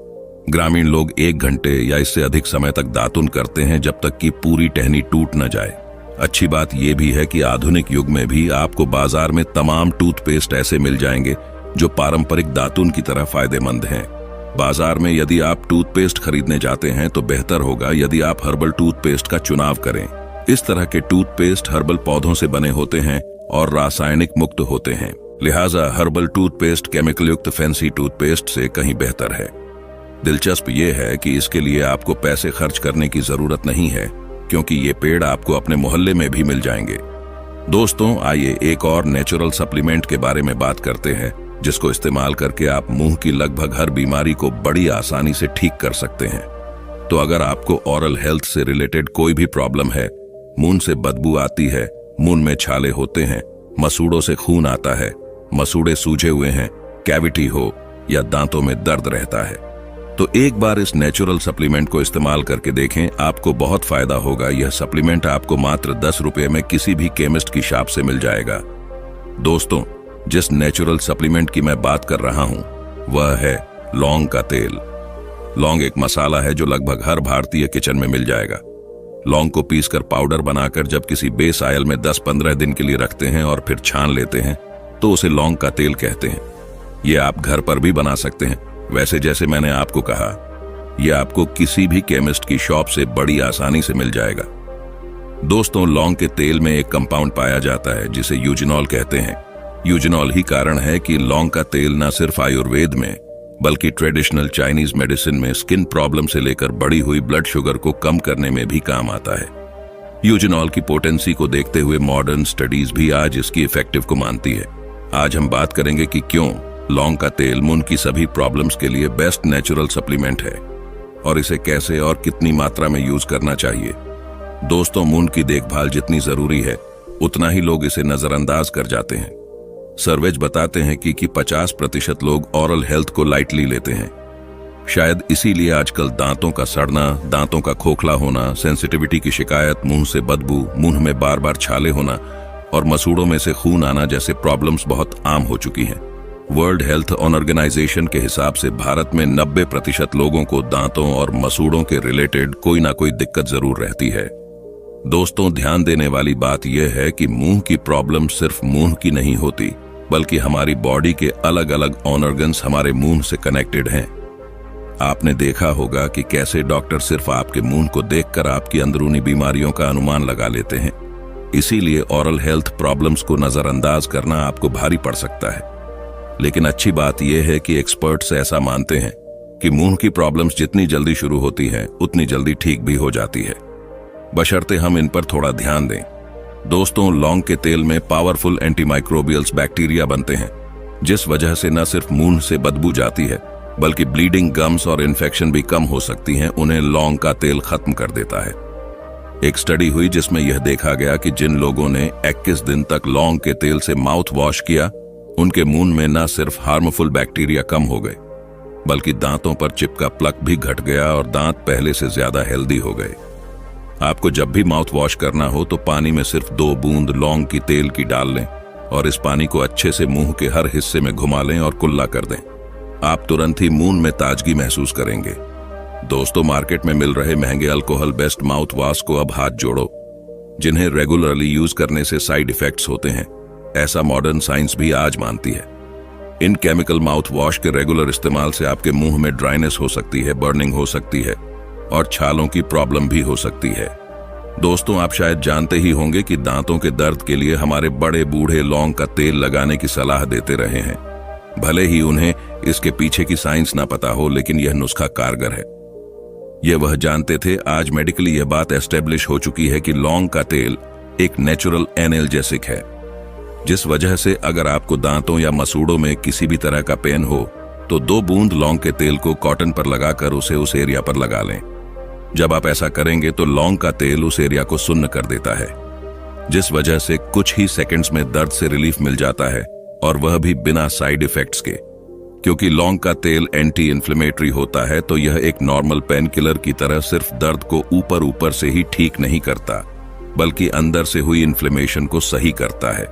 S1: ग्रामीण लोग 1 घंटे या इससे अधिक समय तक दातुन करते हैं जब तक कि पूरी टहनी टूट न जाए। अच्छी बात यह भी है कि आधुनिक युग में भी आपको बाजार में तमाम टूथपेस्ट ऐसे मिल जाएंगे जो पारंपरिक दातुन की तरह फायदेमंद हैं। बाजार में यदि आप टूथपेस्ट खरीदने जाते हैं तो बेहतर होगा यदि आप हर्बल टूथपेस्ट का चुनाव करें। इस तरह के टूथपेस्ट हर्बल पौधों से बने होते हैं और रासायनिक मुक्त होते हैं, लिहाजा हर्बल टूथपेस्ट केमिकल युक्त फैंसी टूथपेस्ट से कहीं बेहतर है। दिलचस्प ये है कि इसके लिए आपको पैसे खर्च करने की जरूरत नहीं है, क्योंकि ये पेड़ आपको अपने मोहल्ले में भी मिल जाएंगे। दोस्तों, आइए एक और नेचुरल सप्लीमेंट के बारे में बात करते हैं जिसको इस्तेमाल करके आप मुंह की लगभग हर बीमारी को बड़ी आसानी से ठीक कर सकते हैं। तो अगर आपको ओरल हेल्थ से रिलेटेड कोई भी प्रॉब्लम है, मुंह से बदबू आती है, मुंह में छाले होते हैं, मसूड़ों से खून आता है, मसूड़े सूजे हुए हैं, कैविटी हो या दांतों में दर्द रहता है, तो एक बार इस नेचुरल सप्लीमेंट को इस्तेमाल करके देखें, आपको बहुत फायदा होगा। यह सप्लीमेंट आपको मात्र 10 रुपए में किसी भी केमिस्ट की शॉप से मिल जाएगा। दोस्तों, जिस नेचुरल सप्लीमेंट की मैं बात कर रहा हूं वह है लौंग का तेल। लौंग एक मसाला है जो लगभग हर भारतीय किचन में मिल जाएगा। लौंग को पीसकर पाउडर बनाकर जब किसी बेस आयल में 10-15 दिन के लिए रखते हैं और फिर छान लेते हैं तो उसे लौंग का तेल कहते हैं। यह आप घर पर भी बना सकते हैं। वैसे जैसे मैंने आपको कहा, यह आपको किसी भी केमिस्ट की शॉप से बड़ी आसानी से मिल जाएगा। दोस्तों, लौंग के तेल में एक कंपाउंड पाया जाता है जिसे यूजिनॉल कहते हैं। यूजिनॉल ही कारण है कि लौंग का तेल न सिर्फ आयुर्वेद में बल्कि ट्रेडिशनल चाइनीज मेडिसिन में स्किन प्रॉब्लम से लेकर बढ़ी हुई ब्लड शुगर को कम करने में भी काम आता है। यूजिनॉल की पोटेंसी को देखते हुए मॉडर्न स्टडीज भी आज इसकी इफेक्टिव को मानती है। आज हम बात करेंगे कि क्यों लौंग का तेल मुंह की सभी प्रॉब्लम्स के लिए बेस्ट नेचुरल सप्लीमेंट है और इसे कैसे और कितनी मात्रा में यूज करना चाहिए। दोस्तों, मुंह की देखभाल जितनी जरूरी है उतना ही लोग इसे नजरअंदाज कर जाते हैं। सर्वेज बताते हैं कि 50% लोग ओरल हेल्थ को लाइटली लेते हैं। शायद इसीलिए आजकल दांतों का सड़ना, दांतों का खोखला होना, सेंसिटिविटी की शिकायत, मुंह से बदबू, मुंह में बार बार छाले होना और मसूड़ों में से खून आना जैसे प्रॉब्लम्स बहुत आम हो चुकी हैं। वर्ल्ड हेल्थ ऑर्गेनाइजेशन के हिसाब से भारत में 90% लोगों को दांतों और मसूड़ों के रिलेटेड कोई ना कोई दिक्कत जरूर रहती है। दोस्तों, ध्यान देने वाली बात यह है कि मुंह की प्रॉब्लम सिर्फ मुंह की नहीं होती, बल्कि हमारी बॉडी के अलग अलग ऑर्गन्स हमारे मुंह से कनेक्टेड हैं। आपने देखा होगा कि कैसे डॉक्टर सिर्फ आपके मुंह को देखकर आपकी अंदरूनी बीमारियों का अनुमान लगा लेते हैं। इसीलिए ओरल हेल्थ प्रॉब्लम्स को नजरअंदाज करना आपको भारी पड़ सकता है। लेकिन अच्छी बात यह है कि एक्सपर्ट्स ऐसा मानते हैं कि मुंह की प्रॉब्लम्स जितनी जल्दी शुरू होती हैं उतनी जल्दी ठीक भी हो जाती है, बशर्ते हम इन पर थोड़ा ध्यान दें। दोस्तों, लौंग के तेल में पावरफुल एंटीमाइक्रोबियल्स बैक्टीरिया बनते हैं, जिस वजह से न सिर्फ मुंह से बदबू जाती है बल्कि ब्लीडिंग, गम्स और इन्फेक्शन भी कम हो सकती हैं। उन्हें लौंग का तेल खत्म कर देता है। एक स्टडी हुई जिसमें यह देखा गया कि जिन लोगों ने 21 दिन तक लौंग के तेल से माउथ वॉश किया, उनके मुंह में न सिर्फ हार्मफुल बैक्टीरिया कम हो गए बल्कि दांतों पर चिपका प्लक भी घट गया और दांत पहले से ज्यादा हेल्दी हो गए। आपको जब भी माउथ वॉश करना हो तो पानी में सिर्फ 2 बूंद लौंग की तेल की डाल लें और इस पानी को अच्छे से मुंह के हर हिस्से में घुमा लें और कुल्ला कर दें। आप तुरंत ही मुंह में ताजगी महसूस करेंगे। दोस्तों, मार्केट में मिल रहे महंगे अल्कोहल बेस्ड माउथ वॉश को अब हाथ जोड़ो, जिन्हें रेगुलरली यूज करने से साइड इफेक्ट्स होते हैं, ऐसा मॉडर्न साइंस भी आज मानती है। इन केमिकल माउथ वॉश के रेगुलर इस्तेमाल से आपके मुंह में ड्राइनेस हो सकती है, बर्निंग हो सकती है और छालों की प्रॉब्लम भी हो सकती है। दोस्तों, आप शायद जानते ही होंगे कि दांतों के दर्द के लिए हमारे बड़े बूढ़े लौंग का तेल लगाने की सलाह देते रहे हैं। भले ही उन्हें इसके पीछे की साइंस ना पता हो, लेकिन यह नुस्खा कारगर है। यह वह जानते थे। आज मेडिकली यह बात एस्टेब्लिश हो चुकी है कि लौंग का तेल एक नेचुरल एनाल्जेसिक है, जिस वजह से अगर आपको दांतों या मसूड़ों में किसी भी तरह का पेन हो तो 2 बूंद लौंग के तेल को कॉटन पर लगाकर उसे उस एरिया पर लगा लें। जब आप ऐसा करेंगे तो लौंग का तेल उस एरिया को सुन्न कर देता है, जिस वजह से कुछ ही सेकंड्स में दर्द से रिलीफ मिल जाता है, और वह भी बिना साइड इफेक्ट्स के। क्योंकि लौंग का तेल एंटी इन्फ्लेमेटरी होता है, तो यह एक नॉर्मल पेन किलर की तरह सिर्फ दर्द को ऊपर ऊपर से ही ठीक नहीं करता, बल्कि अंदर से हुई इन्फ्लेमेशन को सही करता है।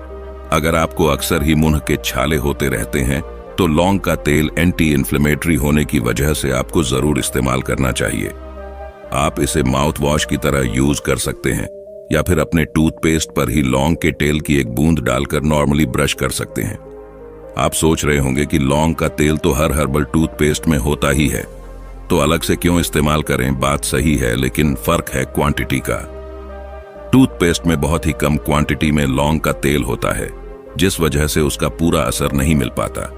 S1: अगर आपको अक्सर ही मुंह के छाले होते रहते हैं तो लौंग का तेल एंटी इन्फ्लेमेटरी होने की वजह से आपको जरूर इस्तेमाल करना चाहिए। आप इसे माउथ वॉश की तरह यूज कर सकते हैं, या फिर अपने टूथपेस्ट पर ही लौंग के तेल की एक बूंद डालकर नॉर्मली ब्रश कर सकते हैं। आप सोच रहे होंगे कि लौंग का तेल तो हर हर्बल टूथपेस्ट में होता ही है, तो अलग से क्यों इस्तेमाल करें। बात सही है, लेकिन फर्क है क्वांटिटी का। टूथपेस्ट में बहुत ही कम क्वांटिटी में लौंग का तेल होता है, जिस वजह से उसका पूरा असर नहीं मिल पाता।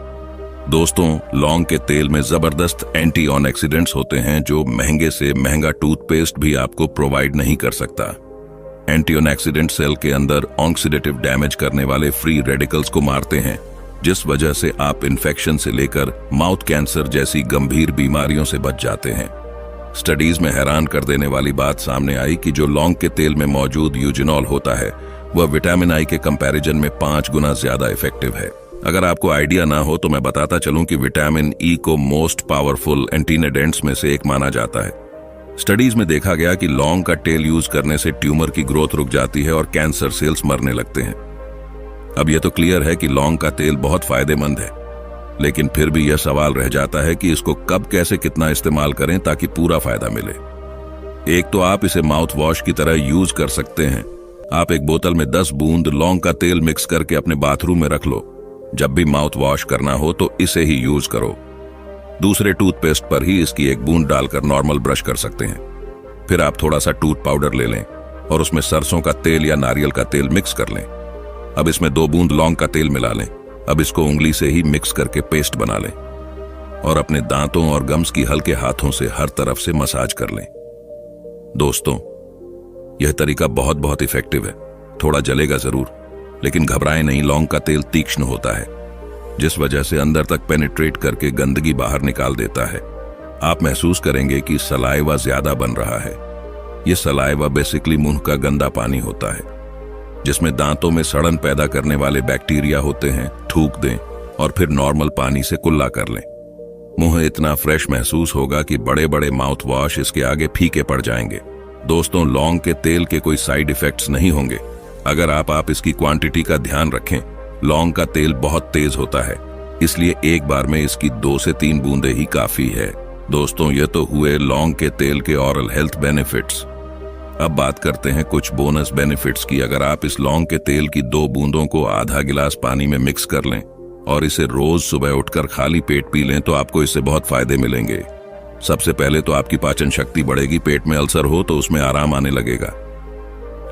S1: दोस्तों, लौंग के तेल में जबरदस्त एंटी ऑक्सीडेंट्स होते हैं, जो महंगे से महंगा टूथपेस्ट भी आपको प्रोवाइड नहीं कर सकता। एंटी ऑक्सीडेंट सेल के अंदर ऑक्सीडेटिव डैमेज करने वाले फ्री रेडिकल्स को मारते हैं, जिस वजह से आप इन्फेक्शन से लेकर माउथ कैंसर जैसी गंभीर बीमारियों से बच जाते हैं। स्टडीज में हैरान कर देने वाली बात सामने आई कि जो लौंग के तेल में मौजूद यूजिनॉल होता है, वह विटामिन आई के कंपैरिजन में 5 गुना ज्यादा इफेक्टिव है। अगर आपको आइडिया ना हो तो मैं बताता चलूं कि विटामिन ई को मोस्ट पावरफुल एंटीनेडेंट्स में से एक माना जाता है। स्टडीज में देखा गया कि लौंग का तेल यूज करने से ट्यूमर की ग्रोथ रुक जाती है और कैंसर सेल्स मरने लगते हैं। अब यह तो क्लियर है कि लौंग का तेल बहुत फायदेमंद है, लेकिन फिर भी यह सवाल रह जाता है कि इसको कब कैसे कितना इस्तेमाल करें ताकि पूरा फायदा मिले। एक तो आप इसे माउथ वॉश की तरह यूज कर सकते हैं। आप एक बोतल में 10 बूंद लौंग का तेल मिक्स करके अपने बाथरूम में रख लो। जब भी माउथ वॉश करना हो तो इसे ही यूज करो। दूसरे टूथपेस्ट पर ही इसकी एक बूंद डालकर नॉर्मल ब्रश कर सकते हैं। फिर आप थोड़ा सा टूथ पाउडर ले लें और उसमें सरसों का तेल या नारियल का तेल मिक्स कर लें। अब इसमें 2 बूंद लौंग का तेल मिला लें। अब इसको उंगली से ही मिक्स करके पेस्ट बना लें और अपने दांतों और गम्स की हल्के हाथों से हर तरफ से मसाज कर लें। दोस्तों, यह तरीका बहुत इफेक्टिव है। थोड़ा जलेगा जरूर, लेकिन घबराएं नहीं। लौंग का तेल तीक्ष्ण होता है, जिस वजह से अंदर तक पेनिट्रेट करके गंदगी बाहर निकाल देता है। आप महसूस करेंगे कि सलाइवा ज्यादा बन रहा है। यह सलाइवा बेसिकली मुंह का गंदा पानी होता है, जिसमें दांतों में सड़न पैदा करने वाले बैक्टीरिया होते हैं। थूक दें और फिर नॉर्मल पानी से कुल्ला कर लें। मुंह इतना फ्रेश महसूस होगा कि बड़े बड़े माउथ वॉश इसके आगे फीके पड़ जाएंगे। दोस्तों, लौंग के तेल के कोई साइड इफेक्ट्स नहीं होंगे अगर आप इसकी क्वांटिटी का ध्यान रखें। लौंग का तेल बहुत तेज होता है, इसलिए एक बार में इसकी 2 से 3 बूंदें ही काफी है। दोस्तों, ये तो हुए लौंग के तेल के ऑरल हेल्थ बेनिफिट्स। अब बात करते हैं कुछ बोनस बेनिफिट्स की। अगर आप इस लौंग के तेल की 2 बूंदों को आधा गिलास पानी में मिक्स कर लें और इसे रोज सुबह उठकर खाली पेट पी लें तो आपको इससे बहुत फायदे मिलेंगे। सबसे पहले तो आपकी पाचन शक्ति बढ़ेगी। पेट में अल्सर हो तो उसमें आराम आने लगेगा।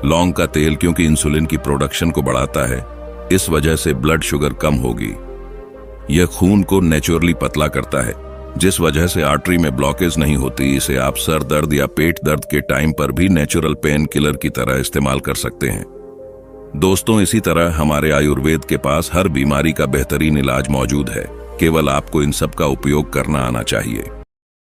S1: लौंग का तेल क्योंकि इंसुलिन की प्रोडक्शन को बढ़ाता है, इस वजह से ब्लड शुगर कम होगी। यह खून को नेचुरली पतला करता है, जिस वजह से आर्टरी में ब्लॉकेज नहीं होती। इसे आप सर दर्द या पेट दर्द के टाइम पर भी नेचुरल पेन किलर की तरह इस्तेमाल कर सकते हैं। दोस्तों, इसी तरह हमारे आयुर्वेद के पास हर बीमारी का बेहतरीन इलाज मौजूद है। केवल आपको इन सब का उपयोग करना आना चाहिए।